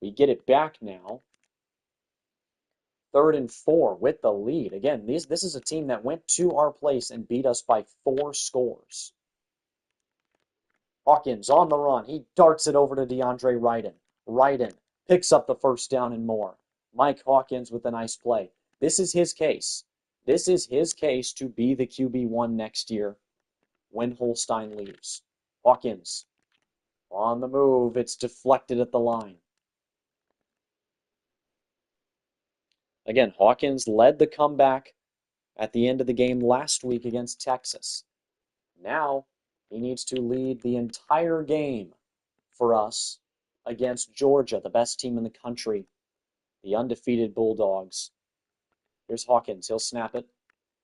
A: We get it back now. 3rd and 4 with the lead. Again, this is a team that went to our place and beat us by 4 scores. Hawkins on the run. He darts it over to DeAndre Ryden. Ryden picks up the first down and more. Mike Hawkins with a nice play. This is his case. This is his case to be the QB1 next year when Holstein leaves. Hawkins on the move. It's deflected at the line. Again, Hawkins led the comeback at the end of the game last week against Texas. Now he needs to lead the entire game for us against Georgia, the best team in the country, the undefeated Bulldogs. Here's Hawkins. He'll snap it.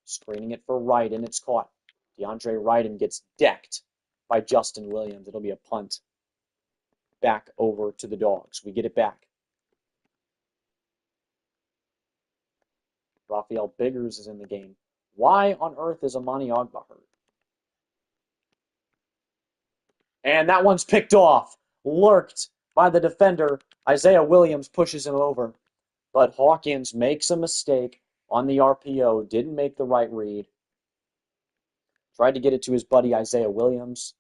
A: Screening it for Ryden. It's caught. DeAndre Ryden gets decked by Justin Williams. It'll be a punt back over to the Dogs. We get it back. Rafael Biggers is in the game. Why on earth is Amani Ogba hurt? And that one's picked off. Lurked by the defender. Isaiah Williams pushes him over. But Hawkins makes a mistake on the RPO. Didn't make the right read. Tried to get it to his buddy Isaiah Williams.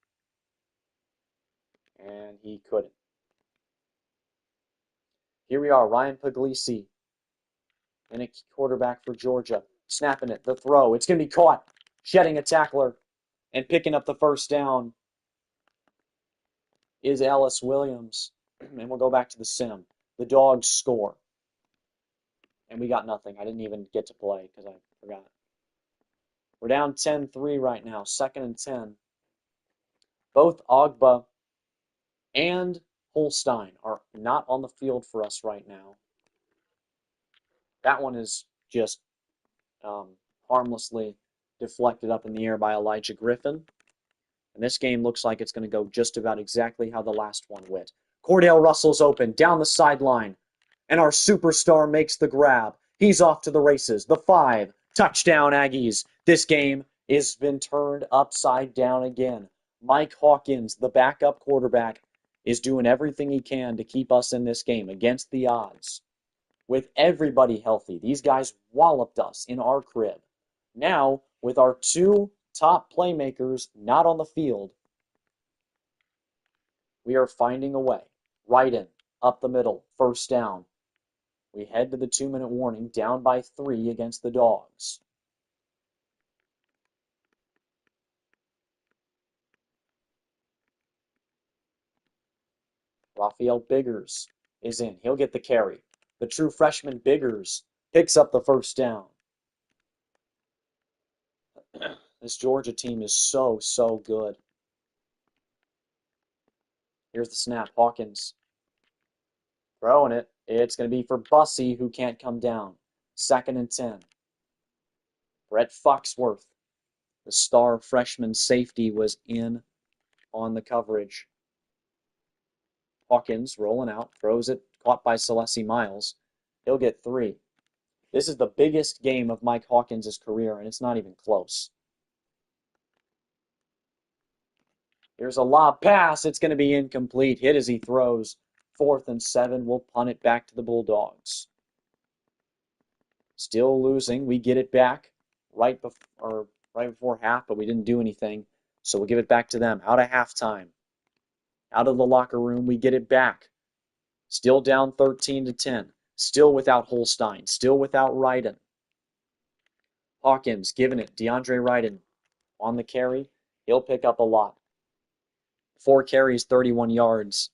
A: And he couldn't. Here we are, Ryan Puglisi. And a quarterback for Georgia. Snapping it, the throw. It's going to be caught. Shedding a tackler. And picking up the first down is Ellis Williams. And we'll go back to the sim. The Dogs score. And we got nothing. I didn't even get to play because I forgot. We're down 10-3 right now. 2nd and 10. Both Ogba and Holstein are not on the field for us right now. That one is just harmlessly deflected up in the air by Elijah Griffin. And this game looks like it's going to go just about exactly how the last one went. Cordell Russell's open down the sideline. And our superstar makes the grab. He's off to the races. The 5. Touchdown, Aggies. This game has been turned upside down again. Mike Hawkins, the backup quarterback, is doing everything he can to keep us in this game against the odds. With everybody healthy, these guys walloped us in our crib. Now, with our 2 top playmakers not on the field, we are finding a way. Right in, up the middle, first down. We head to the 2-minute warning, down by 3 against the Dogs. Rafael Biggers is in. He'll get the carry. The true freshman Biggers picks up the first down. This Georgia team is so good. Here's the snap. Hawkins throwing it. It's going to be for Bussey, who can't come down. 2nd and 10. Brett Foxworth, the star freshman safety, was in on the coverage. Hawkins rolling out, throws it, caught by Celeste Miles. He'll get 3. This is the biggest game of Mike Hawkins' career, and it's not even close. Here's a lob pass. It's going to be incomplete. Hit as he throws. 4th and 7. We'll punt it back to the Bulldogs. Still losing. We get it back right before half, but we didn't do anything. So we'll give it back to them. Out of halftime. Out of the locker room, we get it back. Still down 13-10. Still without Holstein. Still without Ryden. Hawkins giving it. DeAndre Ryden on the carry. He'll pick up a lot. 4 carries, 31 yards.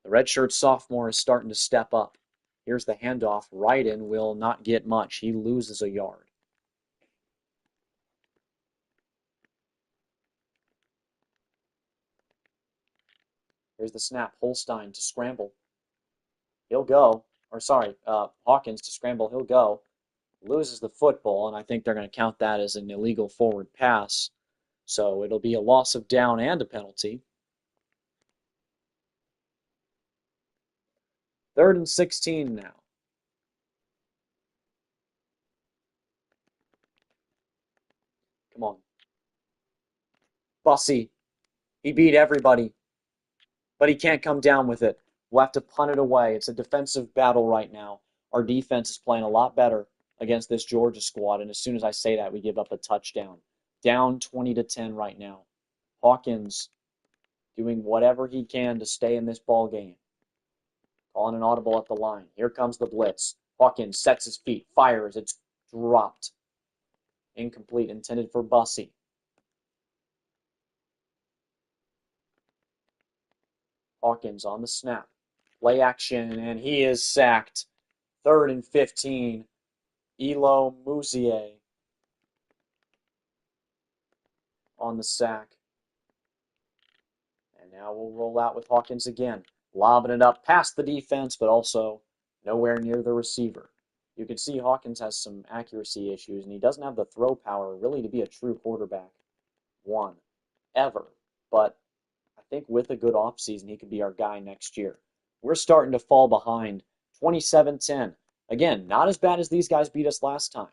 A: The redshirt sophomore is starting to step up. Here's the handoff. Ryden will not get much. He loses a yard. Here's the snap. Holstein to scramble. He'll go. Hawkins to scramble. He'll go. Loses the football, and I think they're going to count that as an illegal forward pass. So it'll be a loss of down and a penalty. 3rd and 16 now. Come on. Bussey. He beat everybody. But he can't come down with it. We'll have to punt it away. It's a defensive battle right now. Our defense is playing a lot better against this Georgia squad, and as soon as I say that, we give up a touchdown. Down 20-10 right now. Hawkins doing whatever he can to stay in this ball game. Calling an audible at the line. Here comes the blitz. Hawkins sets his feet, fires. It's dropped. Incomplete, intended for Bussey. Hawkins on the snap. Play action, and he is sacked. 3rd and 15. Elo Muzier on the sack. And now we'll roll out with Hawkins again. Lobbing it up past the defense, but also nowhere near the receiver. You can see Hawkins has some accuracy issues, and he doesn't have the throw power really to be a true quarterback. One, ever. But I think with a good offseason, he could be our guy next year. We're starting to fall behind 27-10. Again, not as bad as these guys beat us last time,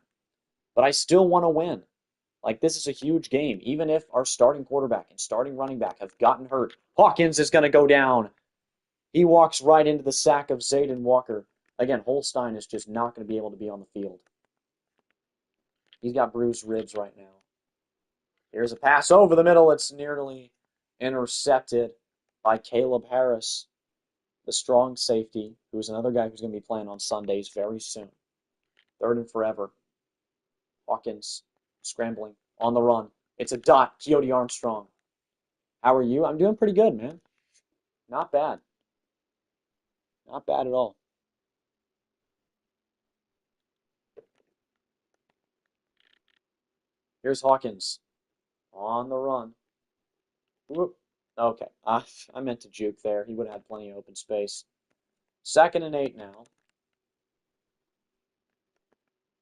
A: but I still want to win. Like, this is a huge game. Even if our starting quarterback and starting running back have gotten hurt, Hawkins is going to go down. He walks right into the sack of Zayden Walker. Again, Holstein is just not going to be able to be on the field. He's got bruised ribs right now. Here's a pass over the middle. It's nearly intercepted by Caleb Harris, the strong safety, who's another guy who's going to be playing on Sundays very soon. Third and forever. Hawkins scrambling on the run. It's a dot. Keody Armstrong. How are you? I'm doing pretty good, man. Not bad. Not bad at all. Here's Hawkins on the run. Whoop. Okay, I meant to juke there. He would have had plenty of open space. 2nd and 8 now.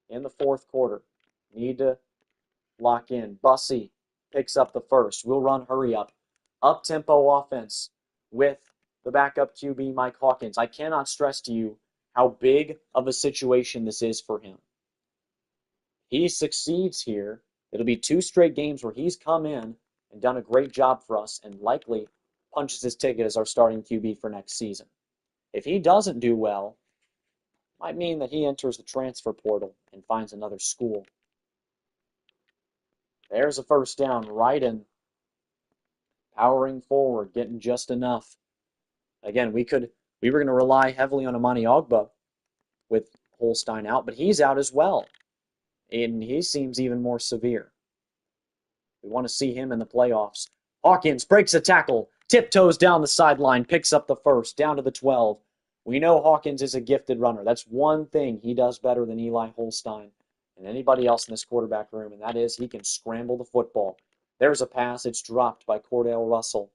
A: In the 4th quarter. Need to lock in. Bussey picks up the first. We'll run hurry up. Up-tempo offense with the backup QB, Mike Hawkins. I cannot stress to you how big of a situation this is for him. He succeeds here. It'll be 2 straight games where he's come in and done a great job for us and likely punches his ticket as our starting QB for next season. If he doesn't do well, it might mean that he enters the transfer portal and finds another school. There's a first down. Ryden powering forward, getting just enough. Again, we were going to rely heavily on Amani Ogba with Holstein out, but he's out as well. And he seems even more severe. We want to see him in the playoffs. Hawkins breaks a tackle, tiptoes down the sideline, picks up the first, down to the 12. We know Hawkins is a gifted runner. That's one thing he does better than Eli Holstein and anybody else in this quarterback room, and that is he can scramble the football. There's a pass. It's dropped by Cordell Russell.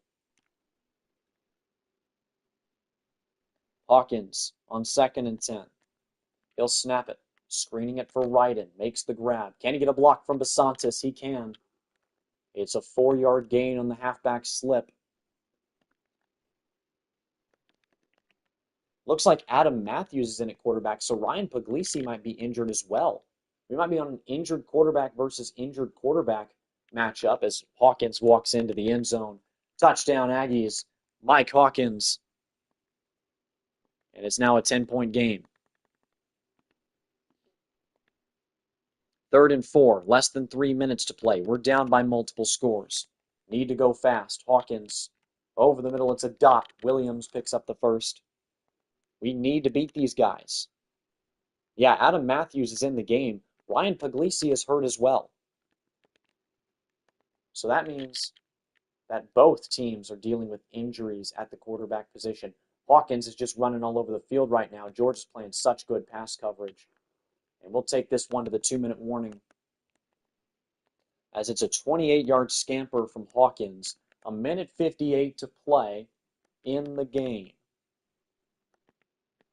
A: Hawkins on 2nd and 10. He'll snap it, screening it for Ryden. Makes the grab. Can he get a block from Basantis? He can. It's a 4-yard gain on the halfback slip. Looks like Adam Matthews is in at quarterback, so Ryan Puglisi might be injured as well. We might be on an injured quarterback versus injured quarterback matchup as Hawkins walks into the end zone. Touchdown Aggies, Mike Hawkins. And it's now a 10-point game. 3rd and 4, less than 3 minutes to play. We're down by multiple scores. Need to go fast. Hawkins over the middle. It's a dot. Williams picks up the first. We need to beat these guys. Yeah, Adam Matthews is in the game. Ryan Puglisi is hurt as well. So that means that both teams are dealing with injuries at the quarterback position. Hawkins is just running all over the field right now. Georgia's playing such good pass coverage. And we'll take this one to the 2-minute warning. As it's a 28-yard scamper from Hawkins. 1:58 to play in the game.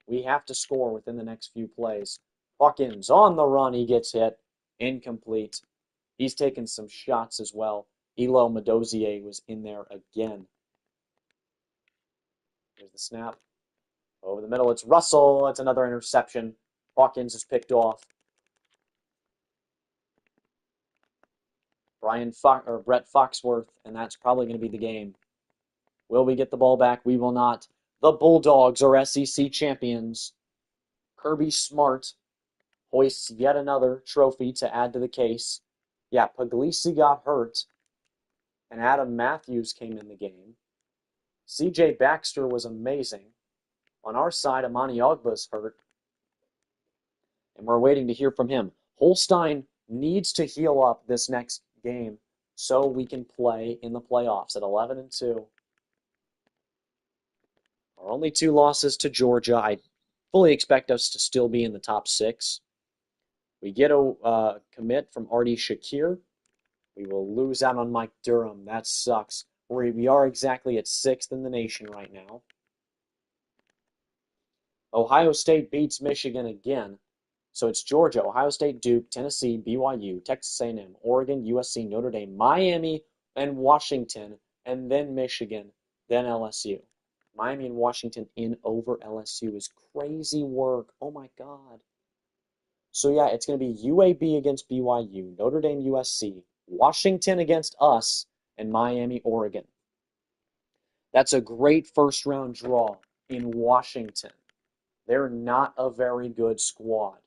A: We have to score within the next few plays. Hawkins on the run. He gets hit. Incomplete. He's taken some shots as well. Elo Madozier was in there again. Here's the snap. Over the middle, it's Russell. It's another interception. Hawkins is picked off. Brett Foxworth, and that's probably going to be the game. Will we get the ball back? We will not. The Bulldogs are SEC champions. Kirby Smart hoists yet another trophy to add to the case. Yeah, Puglisi got hurt, and Adam Matthews came in the game. C.J. Baxter was amazing. On our side, Amani Ogba's hurt, and we're waiting to hear from him. Holstein needs to heal up this next game so we can play in the playoffs at 11-2. Our only 2 losses to Georgia. I fully expect us to still be in the top 6. We get a commit from Artie Shakir. We will lose out on Mike Durham. That sucks. We are exactly at 6th in the nation right now. Ohio State beats Michigan again. So it's Georgia, Ohio State, Duke, Tennessee, BYU, Texas A&M, Oregon, USC, Notre Dame, Miami, and Washington, and then Michigan, then LSU. Miami and Washington in over LSU is crazy work. Oh my God. So yeah, it's going to be UAB against BYU, Notre Dame, USC, Washington against us, and Miami, Oregon. That's a great first round draw in Washington. They're not a very good squad.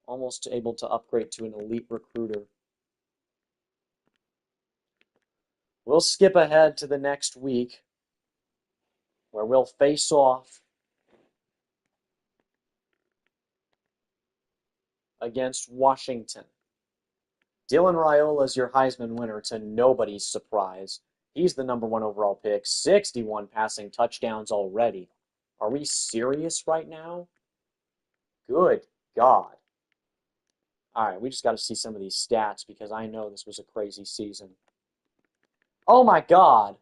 A: Almost able to upgrade to an elite recruiter. We'll skip ahead to the next week where we'll face off against Washington. Dylan Raiola is your Heisman winner to nobody's surprise. He's the number 1 overall pick, 61 passing touchdowns already. Are we serious right now? Good God. All right, we just got to see some of these stats because I know this was a crazy season. Oh my God.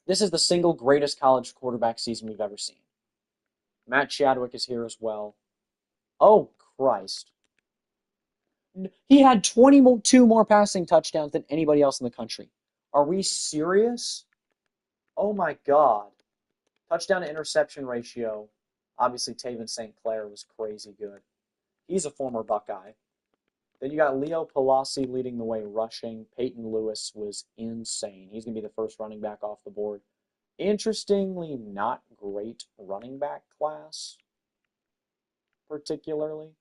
A: This is the single greatest college quarterback season we've ever seen. Matt Chadwick is here as well. Oh, Christ. He had 22 more passing touchdowns than anybody else in the country. Are we serious? Oh my God. Touchdown to interception ratio. Obviously, Taven St. Clair was crazy good. He's a former Buckeye. Then you got Leo Pelosi leading the way rushing. Peyton Lewis was insane. He's going to be the first running back off the board. Interestingly, not great running back class, particularly.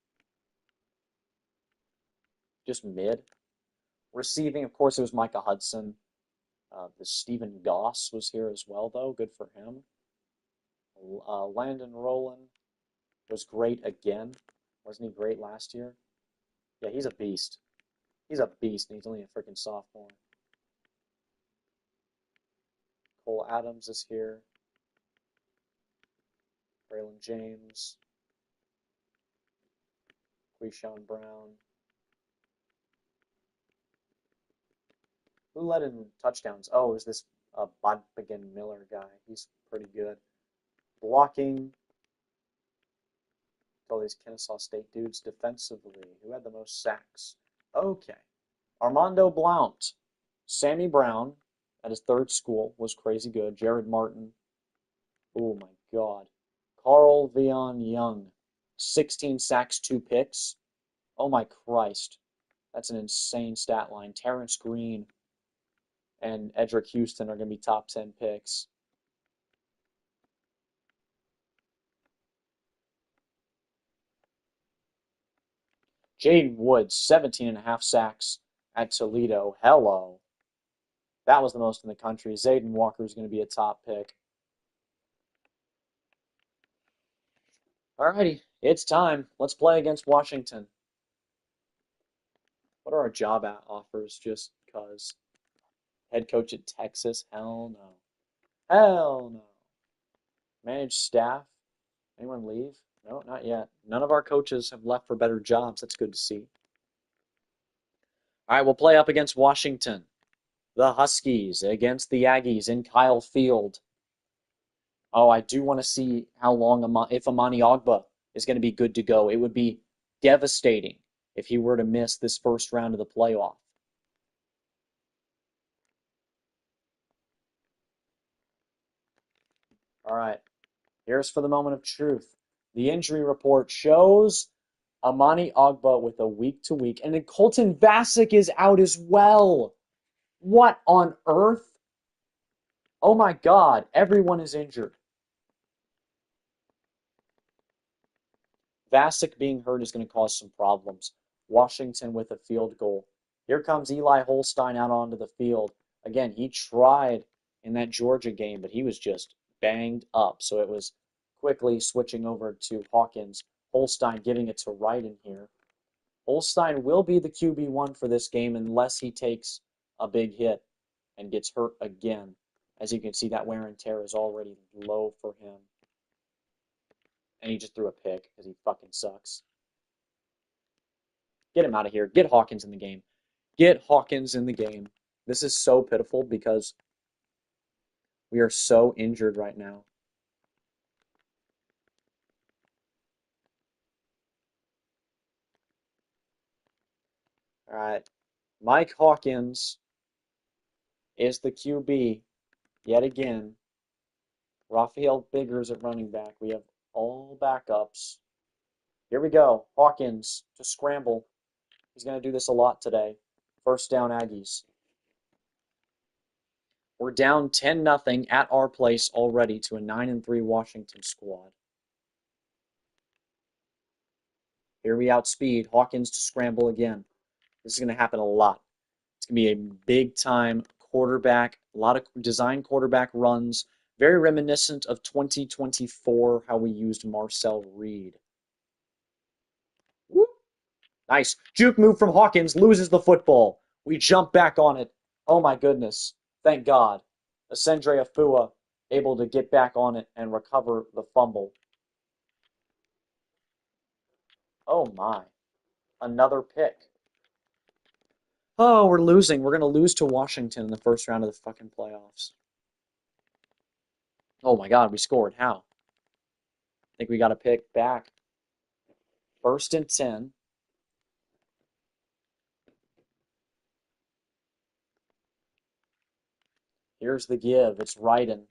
A: Just mid. Receiving, of course, it was Micah Hudson. The Stephen Goss was here as well, though. Good for him. Landon Rowland was great again. Wasn't he great last year? Yeah, he's a beast. He's a beast, and he's only a freaking sophomore. Cole Adams is here. Braylon James. Quishon Brown. Who led in touchdowns? Oh, it was this Bodbigan Miller guy. He's pretty good. Blocking. All these Kennesaw State dudes defensively. Who had the most sacks? Okay. Armando Blount. Sammy Brown at his third school was crazy good. Jared Martin. Oh my God. Carl Vion Young. 16 sacks, 2 picks. Oh my Christ. That's an insane stat line. Terrence Green and Edric Houston are going to be top 10 picks. Jaden Woods, 17.5 sacks at Toledo. Hello. That was the most in the country. Zayden Walker is going to be a top pick. Alrighty, it's time. Let's play against Washington. What are our job offers just because? Head coach at Texas? Hell no. Hell no. Managed staff? Anyone leave? No, not yet. None of our coaches have left for better jobs. That's good to see. All right, we'll play up against Washington. The Huskies against the Aggies in Kyle Field. Oh, I do want to see how long, if Amani Ogba is going to be good to go. It would be devastating if he were to miss this first round of the playoff. All right, here's for the moment of truth. The injury report shows Amani Ogba with a week-to-week, and then Colton Vasek is out as well. What on earth? Oh my God, everyone is injured. Vasek being hurt is going to cause some problems. Washington with a field goal. Here comes Eli Holstein out onto the field. Again, he tried in that Georgia game, but he was just banged up. So it was quickly switching over to Hawkins. Holstein giving it to Wright in here. Holstein will be the QB1 for this game unless he takes a big hit and gets hurt again. As you can see, that wear and tear is already low for him. And he just threw a pick because he fucking sucks. Get him out of here. Get Hawkins in the game. Get Hawkins in the game. This is so pitiful because we are so injured right now. All right. Mike Hawkins is the QB yet again. Rafael Biggers at running back. We have all backups. Here we go. Hawkins to scramble. He's going to do this a lot today. First down, Aggies. We're down 10-0 at our place already to a 9-3 Washington squad. Here we outspeed. Hawkins to scramble again. This is going to happen a lot. It's going to be a big-time quarterback, a lot of design quarterback runs, very reminiscent of 2024, how we used Marcel Reed. Woo. Nice. Juke move from Hawkins, loses the football. We jump back on it. Oh my goodness. Thank God. Ascendre Afua able to get back on it and recover the fumble. Oh my. Another pick. Oh, we're losing. We're going to lose to Washington in the first round of the fucking playoffs. Oh my God, we scored. How? I think we got a pick back. First and 10. Here's the give. It's Ryden.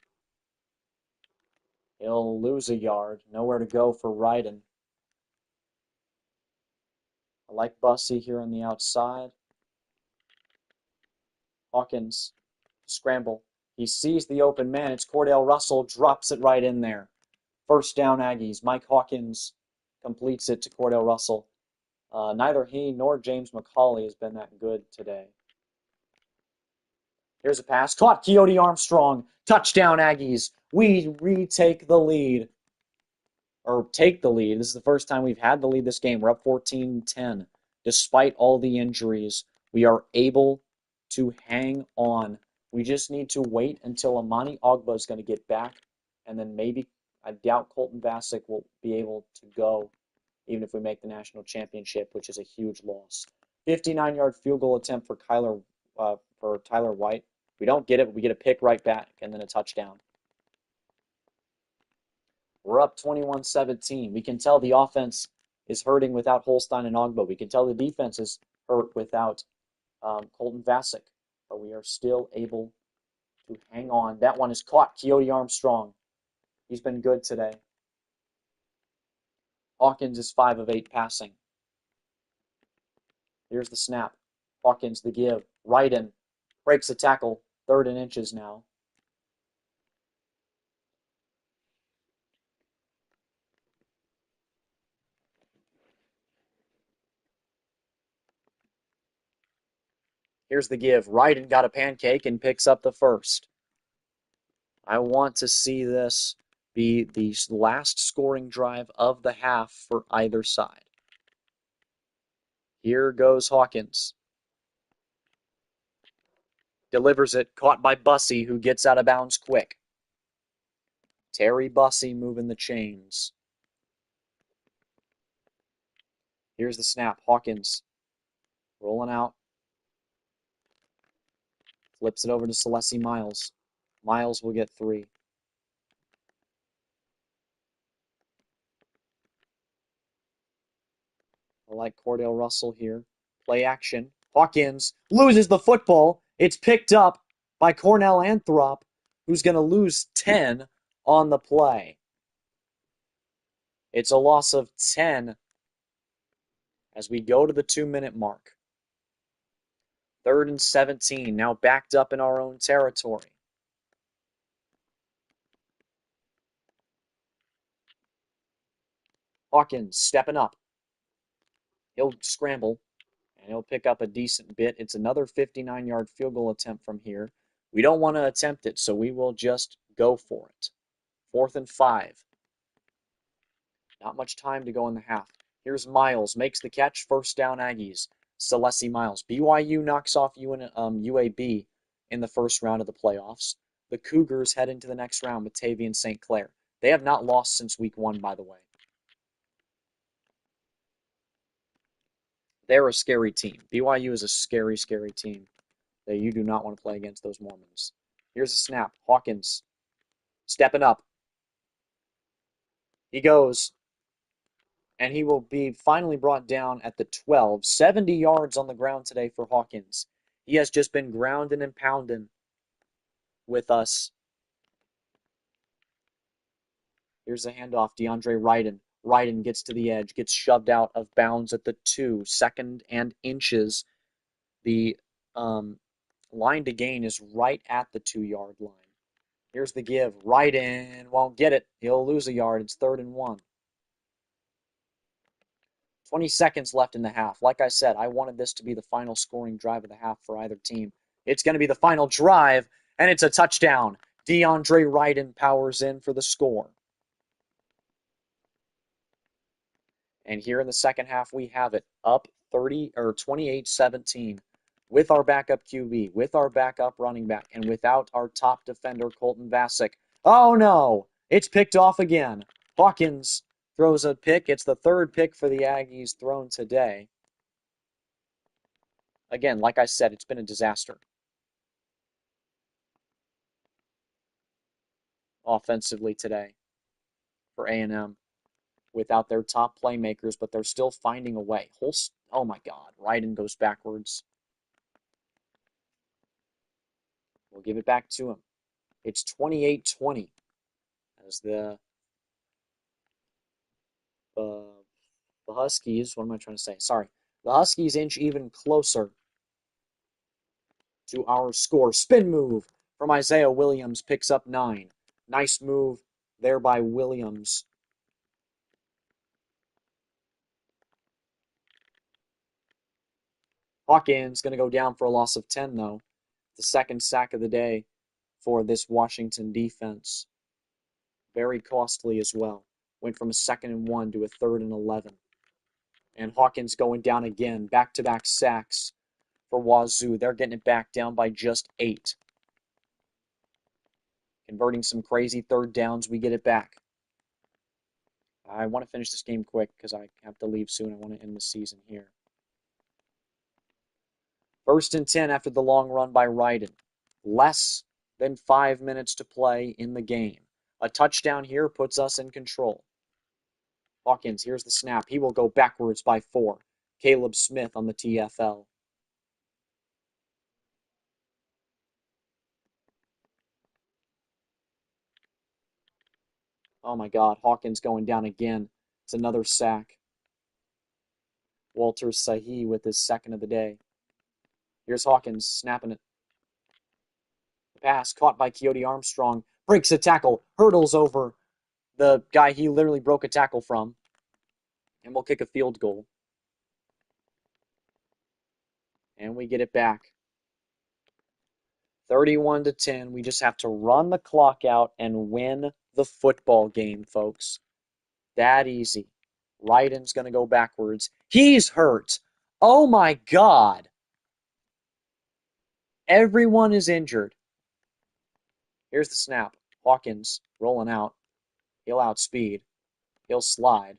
A: He'll lose a yard. Nowhere to go for Ryden. I like Bussey here on the outside. Hawkins, scramble. He sees the open man. It's Cordell Russell, drops it right in there. First down, Aggies. Mike Hawkins completes it to Cordell Russell. Neither he nor James McCauley has been that good today. Here's a pass. Caught Coyote Armstrong. Touchdown, Aggies. We retake the lead. Or take the lead. This is the first time we've had the lead this game. We're up 14-10. Despite all the injuries, we are able to hang on. We just need to wait until Amani Ogba is going to get back, and then maybe, I doubt Colton Vasek will be able to go, even if we make the national championship, which is a huge loss. 59-yard field goal attempt for Tyler White. We don't get it, but we get a pick right back, and then a touchdown. We're up 21-17. We can tell the offense is hurting without Holstein and Ogba. We can tell the defense is hurt without Colton Vasek. But we are still able to hang on. That one is caught. Coyote Armstrong. He's been good today. Hawkins is 5 of 8 passing. Here's the snap. Hawkins the give. Ryden breaks the tackle. 3rd and inches now. Here's the give. Ryden got a pancake and picks up the first. I want to see this be the last scoring drive of the half for either side. Here goes Hawkins. Delivers it, caught by Bussey, who gets out of bounds quick. Terry Bussey moving the chains. Here's the snap. Hawkins rolling out. Flips it over to Celeste Miles. Miles will get 3. I like Cordell Russell here. Play action. Hawkins loses the football. It's picked up by Cornell Anthrop, who's going to lose 10 on the play. It's a loss of 10 as we go to the 2-minute mark. 3rd and 17, now backed up in our own territory. Hawkins stepping up. He'll scramble, and he'll pick up a decent bit. It's another 59-yard field goal attempt from here. We don't want to attempt it, so we will just go for it. 4th and 5. Not much time to go in the half. Here's Miles, makes the catch, first down Aggies. Celeste Miles. BYU knocks off UAB in the first round of the playoffs. The Cougars head into the next round with Tavian St. Clair. They have not lost since week 1, by the way. They're a scary team. BYU is a scary, scary team. that you do not want to play against those Mormons. Here's a snap. Hawkins stepping up. He goes, and he will be finally brought down at the 12. 70 yards on the ground today for Hawkins. He has just been grounding and pounding with us. Here's the handoff. DeAndre Ryden. Ryden gets to the edge, gets shoved out of bounds at the 2. Second and inches. The line to gain is right at the 2-yard line. Here's the give. Ryden won't get it. He'll lose a yard. It's 3rd and 1. 20 seconds left in the half. Like I said, I wanted this to be the final scoring drive of the half for either team. It's going to be the final drive, and it's a touchdown. DeAndre Ryden powers in for the score. And here in the second half, we have it up 28-17 with our backup QB, with our backup running back, and without our top defender, Colton Vasek. Oh no! It's picked off again. Hawkins throws a pick. It's the 3rd pick for the Aggies thrown today. Again, like I said, it's been a disaster. Offensively today for A&M without their top playmakers, but they're still finding a way. Oh my God, Ryden goes backwards. We'll give it back to him. It's 28-20 as the Huskies, what am I trying to say? Sorry. The Huskies inch even closer to our score. Spin move from Isaiah Williams picks up 9. Nice move there by Williams. Hawkins going to go down for a loss of 10, though. The 2nd sack of the day for this Washington defense. Very costly as well. Went from a 2nd and 1 to a 3rd and 11. And Hawkins going down again. Back-to-back sacks for Wazoo. They're getting it back down by just 8. Converting some crazy 3rd downs, we get it back. I want to finish this game quick because I have to leave soon. I want to end the season here. 1st and 10 after the long run by Ryden. Less than 5 minutes to play in the game. A touchdown here puts us in control. Hawkins, here's the snap. He will go backwards by 4. Caleb Smith on the TFL. Oh my God, Hawkins going down again. It's another sack. Walter Sahi with his 2nd of the day. Here's Hawkins snapping it. The pass caught by Keody Armstrong. Breaks a tackle. Hurdles over the guy he literally broke a tackle from. And we'll kick a field goal. And we get it back. 31-10. We just have to run the clock out and win the football game, folks. That easy. Ryden's going to go backwards. He's hurt. Oh my God. Everyone is injured. Here's the snap. Hawkins rolling out. He'll outspeed. He'll slide.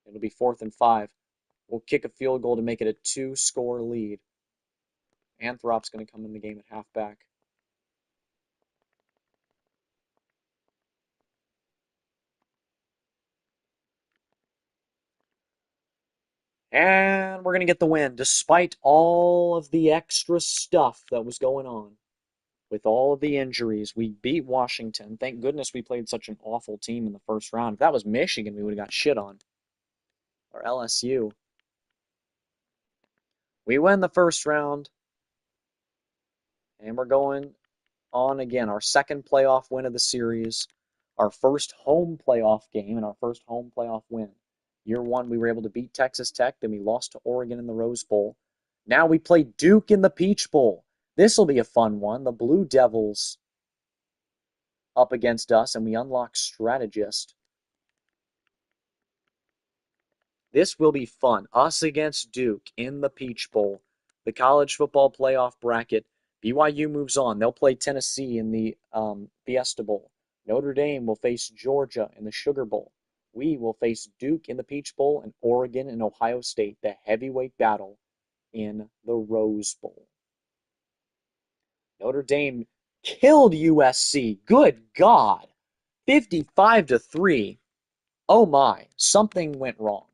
A: It'll be 4th and 5. We'll kick a field goal to make it a 2-score lead. Anthrop's going to come in the game at halfback. And we're going to get the win, despite all of the extra stuff that was going on. With all of the injuries, we beat Washington. Thank goodness we played such an awful team in the first round. If that was Michigan, we would have got shit on. Or LSU. We win the first round. And we're going on again. Our 2nd playoff win of the series. Our first home playoff game and our first home playoff win. Year 1, we were able to beat Texas Tech. Then we lost to Oregon in the Rose Bowl. Now we play Duke in the Peach Bowl. This will be a fun one. The Blue Devils up against us, and we unlock Strategist. This will be fun. Us against Duke in the Peach Bowl. The college football playoff bracket. BYU moves on. They'll play Tennessee in the Fiesta Bowl. Notre Dame will face Georgia in the Sugar Bowl. We will face Duke in the Peach Bowl and Oregon and Ohio State, the heavyweight battle in the Rose Bowl. Notre Dame killed USC. Good God. 55-3. Oh my, something went wrong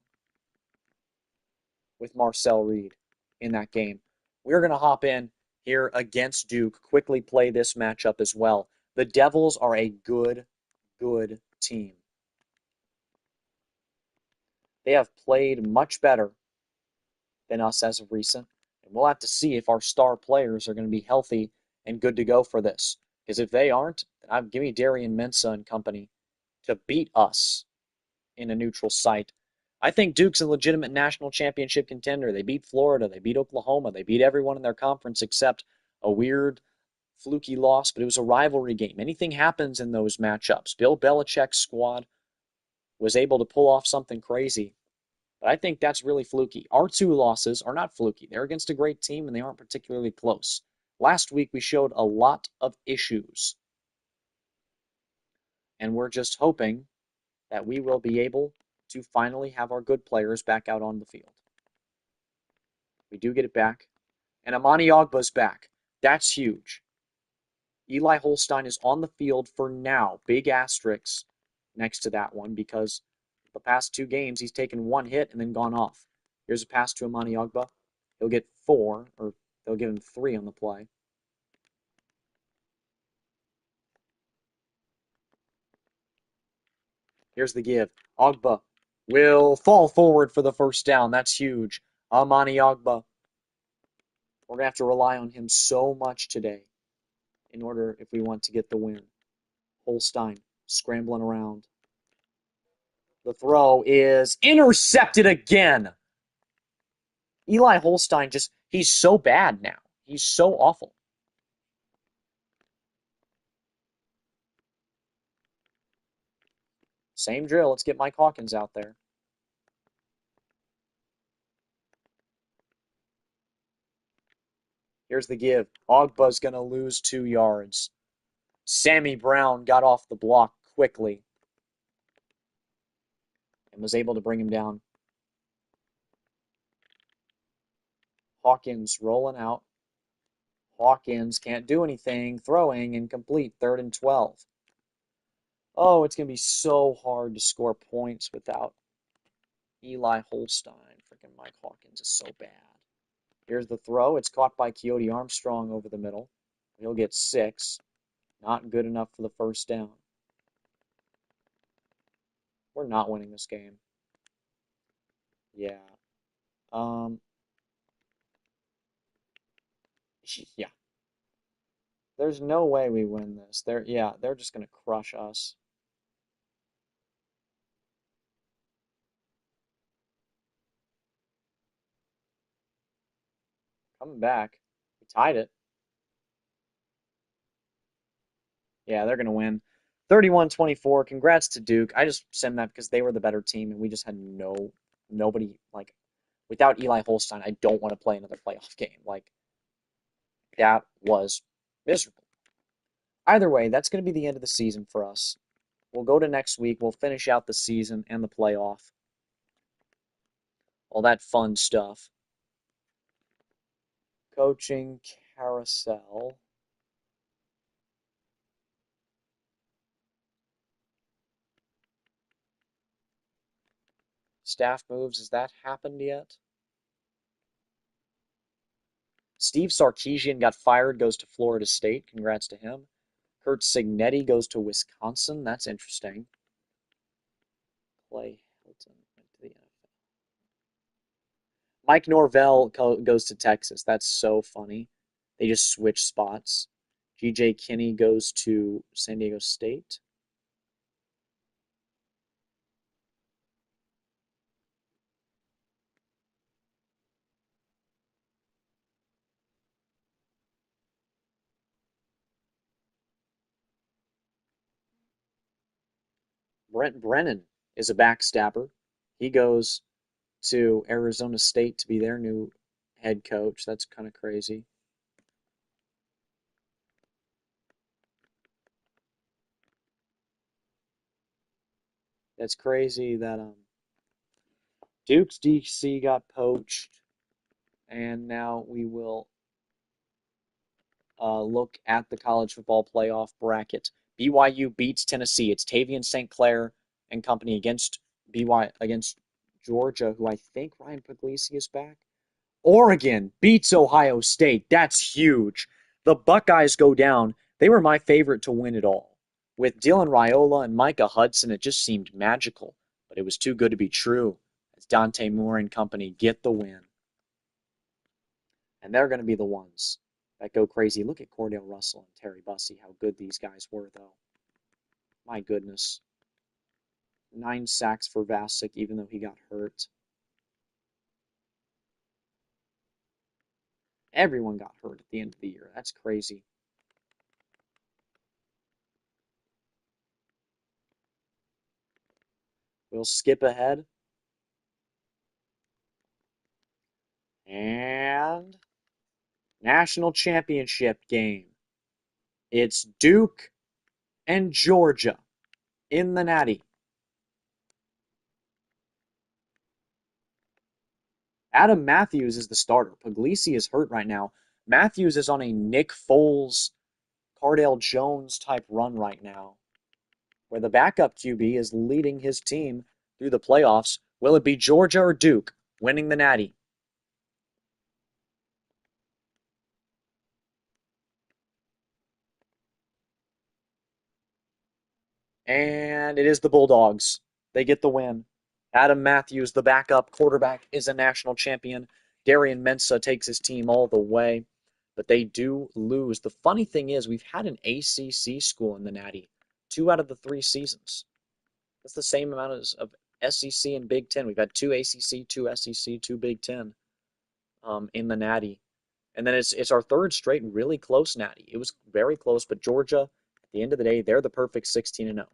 A: with Marcel Reed in that game. We're going to hop in here against Duke, quickly play this matchup as well. The Devils are a good team. They have played much better than us as of recent, and we'll have to see if our star players are going to be healthy and good to go for this. Because if they aren't, then give me Darian Mensah and company to beat us in a neutral site. I think Duke's a legitimate national championship contender. They beat Florida, they beat Oklahoma, they beat everyone in their conference except a weird, fluky loss, but it was a rivalry game. Anything happens in those matchups. Bill Belichick's squad was able to pull off something crazy. But I think that's really fluky. Our two losses are not fluky. They're against a great team and they aren't particularly close. Last week we showed a lot of issues. And we're just hoping that we will be able to finally have our good players back out on the field. We do get it back. And Amani Ogba's back. That's huge. Eli Holstein is on the field for now. Big asterisks next to that one because the past two games he's taken one hit and then gone off. Here's a pass to Amani Ogba. He'll get 4, or they'll give him 3 on the play. Here's the give. Ogba will fall forward for the first down. That's huge. Amani Ogba. We're going to have to rely on him so much today in order if we want to get the win. Holstein scrambling around. The throw is intercepted again. Eli Holstein he's so bad now. He's so awful. Same drill. Let's get Mike Hawkins out there. Here's the give. Ogba's going to lose 2 yards. Sammy Brown got off the block quickly and was able to bring him down. Hawkins rolling out. Hawkins can't do anything. Throwing incomplete. 3rd and 12. Oh, it's going to be so hard to score points without Eli Holstein. Freaking Mike Hawkins is so bad. Here's the throw. It's caught by Keody Armstrong over the middle. He'll get 6. Not good enough for the first down. We're not winning this game. Yeah. Yeah. There's no way we win this. They're just gonna crush us. Coming back. We tied it. Yeah, they're gonna win. 31-24. Congrats to Duke. I just send that because they were the better team and we just had nobody without Eli Holstein, I don't want to play another playoff game. That was miserable. Either way, that's gonna be the end of the season for us. We'll go to next week. We'll finish out the season and the playoff. All that fun stuff. Coaching carousel. Staff moves. Has that happened yet? Steve Sarkisian got fired, goes to Florida State. Congrats to him. Curt Cignetti goes to Wisconsin. That's interesting. Clay Hilton went to the NFL. Mike Norvell goes to Texas. That's so funny. They just switch spots. G.J. Kinney goes to San Diego State. Brent Brennan is a backstabber. He goes to Arizona State to be their new head coach. That's kind of crazy. That's crazy that Duke's DC got poached, and now we will look at the college football playoff bracket. BYU beats Tennessee. It's Tavian St. Clair and company against against Georgia, who I think Ryan Puglisi is back. Oregon beats Ohio State. That's huge. The Buckeyes go down. They were my favorite to win it all. With Dylan Raiola and Micah Hudson, it just seemed magical, but it was too good to be true as Dante Moore and company get the win. And they're going to be the ones that go crazy. Look at Cordell Russell and Terry Bussey, how good these guys were, though. My goodness. 9 sacks for Vasic, even though he got hurt. Everyone got hurt at the end of the year. That's crazy. We'll skip ahead. And national championship game. It's Duke and Georgia in the Natty. Adam Matthews is the starter. Puglisi is hurt right now. Matthews is on a Nick Foles, Cardale Jones type run right now, where the backup QB is leading his team through the playoffs. Will it be Georgia or Duke winning the Natty? And it is the Bulldogs. They get the win. Adam Matthews, the backup quarterback, is a national champion. Darian Mensah takes his team all the way, but they do lose. The funny thing is, we've had an ACC school in the Natty 2 out of the 3 seasons. That's the same amount as of SEC and Big Ten. We've had 2 ACC, 2 SEC, 2 Big Ten in the Natty. And then it's our 3rd straight really close Natty. It was very close, but Georgia, at the end of the day, they're the perfect 16-0.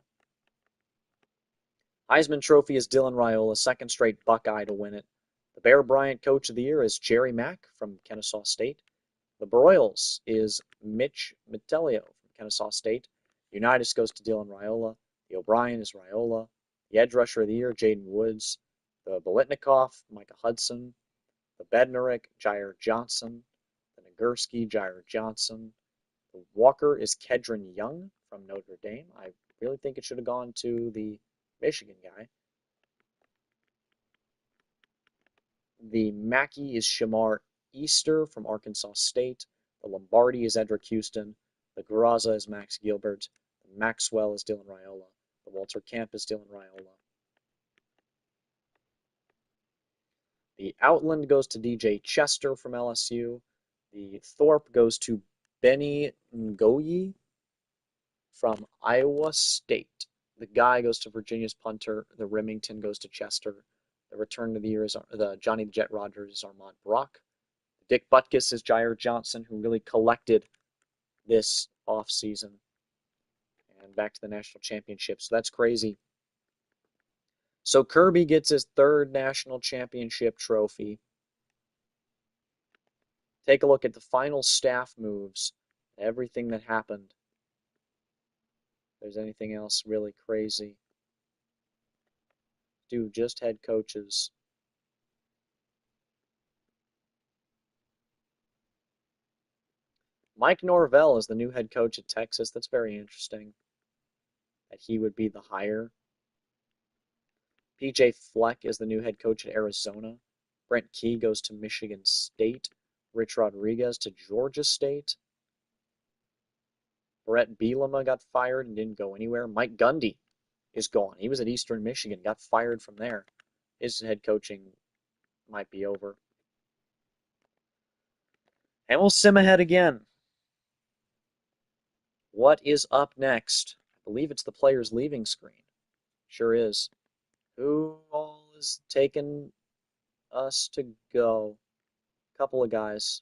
A: Heisman Trophy is Dylan Raiola, 2nd straight Buckeye to win it. The Bear Bryant Coach of the Year is Jerry Mack from Kennesaw State. The Broyles is Mitch Metellio from Kennesaw State. Unitas goes to Dylan Raiola. The O'Brien is Raiola. The Edge Rusher of the Year, Jaden Woods. The Bolitnikoff, Micah Hudson. The Bednarik, Jair Johnson. The Nagurski, Jair Johnson. The Walker is Kedron Young from Notre Dame. I really think it should have gone to the Michigan guy. The Mackey is Shamar Easter from Arkansas State. The Lombardi is Edric Houston. The Garraza is Max Gilbert. The Maxwell is Dylan Raiola. The Walter Camp is Dylan Raiola. The Outland goes to DJ Chester from LSU. The Thorpe goes to Benny Ngoyi from Iowa State. The Guy goes to Virginia's punter. The Remington goes to Chester. The return of the year is the Johnny the Jet Rogers is Armand Brock. Dick Butkus is Jair Johnson, who really collected this offseason. And back to the national championship. So that's crazy. So Kirby gets his 3rd national championship trophy. Take a look at the final staff moves, everything that happened. If there's anything else really crazy. Do just head coaches. Mike Norvell is the new head coach at Texas. That's very interesting that he would be the hire. PJ Fleck is the new head coach at Arizona. Brent Key goes to Michigan State. Rich Rodriguez to Georgia State. Brett Bielema got fired and didn't go anywhere. Mike Gundy is gone. He was at Eastern Michigan, got fired from there. His head coaching might be over. And we'll sim ahead again. What is up next? I believe it's the players leaving screen. Sure is. Who all is taking us to go? A couple of guys.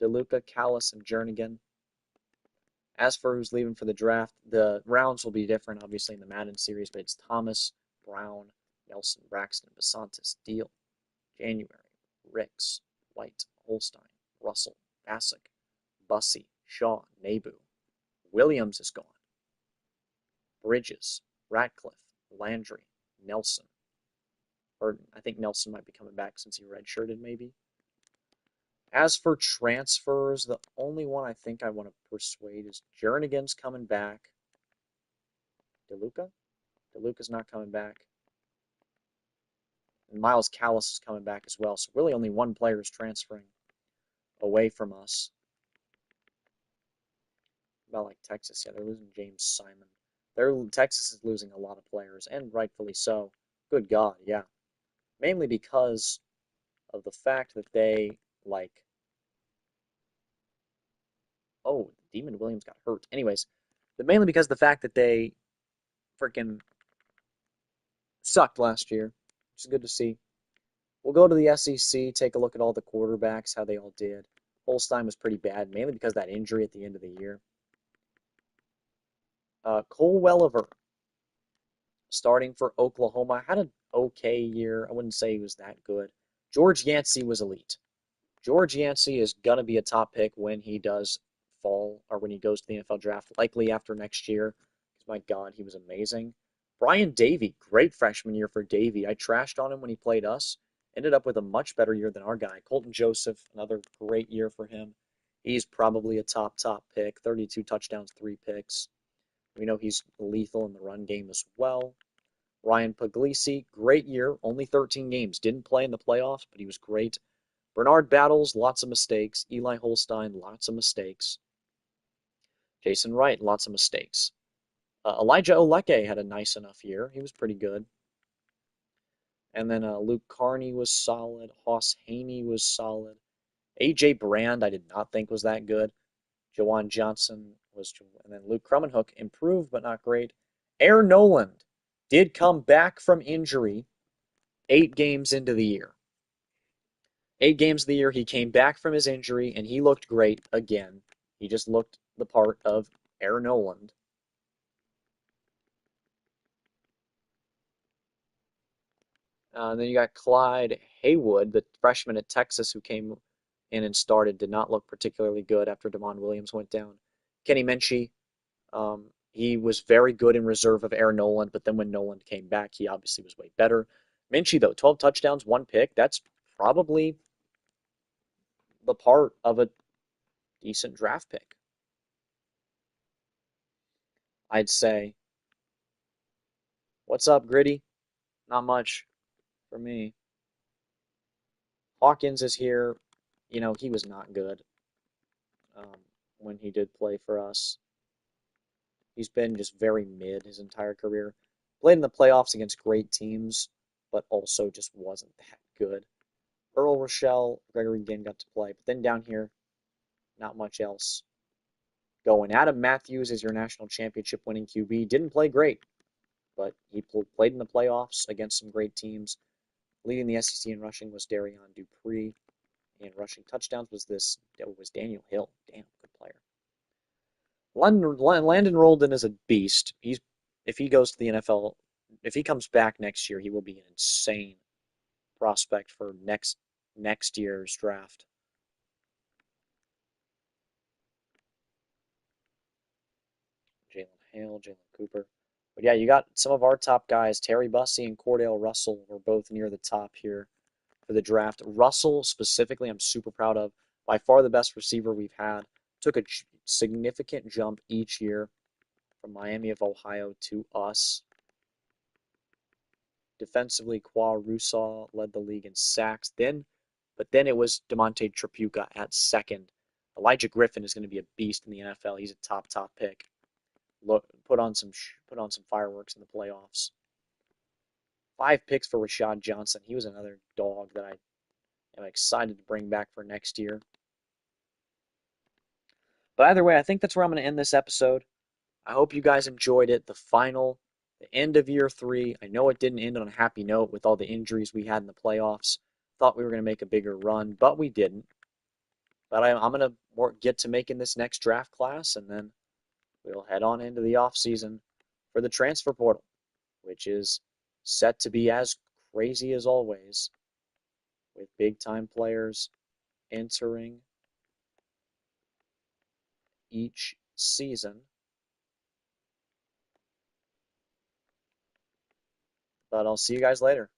A: DeLuca, Callis, and Jernigan. As for who's leaving for the draft, the rounds will be different, obviously, in the Madden series, but it's Thomas, Brown, Nelson, Braxton, Basantis, Deal, January, Ricks, White, Holstein, Russell, Bassick, Bussey, Shaw, Nabu. Williams is gone. Bridges, Ratcliffe, Landry, Nelson. Or I think Nelson might be coming back since he redshirted, maybe. As for transfers, the only one I think I want to persuade is Jernigan's coming back. DeLuca? DeLuca's not coming back. And Miles Callis is coming back as well. So really only one player is transferring away from us. About like Texas, yeah, they're losing James Simon. Texas is losing a lot of players, and rightfully so. Good God, yeah. Mainly because of the fact that they, like, oh, Demon Williams got hurt. Anyways, but mainly because of the fact that they freaking sucked last year, which is good to see. We'll go to the SEC, take a look at all the quarterbacks, how they all did. Holstein was pretty bad, mainly because of that injury at the end of the year. Cole Welliver, starting for Oklahoma, had an okay year. I wouldn't say he was that good. George Yancey was elite. George Yancey is going to be a top pick when he does fall, or when he goes to the NFL draft, likely after next year. Because, my God, he was amazing. Brian Davey, great freshman year for Davey. I trashed on him when he played us. Ended up with a much better year than our guy. Colton Joseph, another great year for him. He's probably a top pick. 32 touchdowns, 3 picks. We know he's lethal in the run game as well. Ryan Puglisi, great year, only 13 games. Didn't play in the playoffs, but he was great. Bernard Battles, lots of mistakes. Eli Holstein, lots of mistakes. Jason Wright, lots of mistakes. Elijah Oleke had a nice enough year. He was pretty good. And then Luke Carney was solid. Hoss Haney was solid. A.J. Brand, I did not think was that good. Jawan Johnson was, and then Luke Krummenhoek improved, but not great. Air Noland did come back from injury 8 games into the year. 8 games of the year, he came back from his injury, and he looked great again. He just looked the part of Air Noland. And then you got Clyde Haywood, the freshman at Texas who came in and started, did not look particularly good after Damon Williams went down. Kenny Minchie, he was very good in reserve of Air Noland, but then when Noland came back, he obviously was way better. Minchie, though, 12 touchdowns, 1 pick. That's probably the part of a decent draft pick, I'd say. What's up, Gritty? Not much for me. Hawkins is here. You know, he was not good when he did play for us. He's been just very mid his entire career. Played in the playoffs against great teams, but also just wasn't that good. Earl Rochelle, Gregory Ginn got to play, but then down here, not much else going. Adam Matthews is your national championship winning QB. Didn't play great, but he played in the playoffs against some great teams. Leading the SEC in rushing was Darian Dupree, and rushing touchdowns was Daniel Hill. Damn, good player. Landon Roldan is a beast. If he goes to the NFL, if he comes back next year, he will be an insane prospect for next year's draft. Jalen Hale, Jalen Cooper. But yeah, you got some of our top guys. Terry Bussey and Cordell Russell were both near the top here for the draft. Russell specifically, I'm super proud of. By far the best receiver we've had. Took a significant jump each year from Miami of Ohio to us. Defensively, Qua Russaw led the league in sacks. But then it was Demonte Trapuka at second. Elijah Griffin is going to be a beast in the NFL. He's a top pick. Put on some fireworks in the playoffs. 5 picks for Rashad Johnson. He was another dog that I am excited to bring back for next year. But either way, I think that's where I'm going to end this episode. I hope you guys enjoyed it. The end of year 3. I know it didn't end on a happy note with all the injuries we had in the playoffs. Thought we were going to make a bigger run, but we didn't. But I'm going to get to making this next draft class, and then we'll head on into the off season for the transfer portal, which is set to be as crazy as always, with big-time players entering each season. But I'll see you guys later.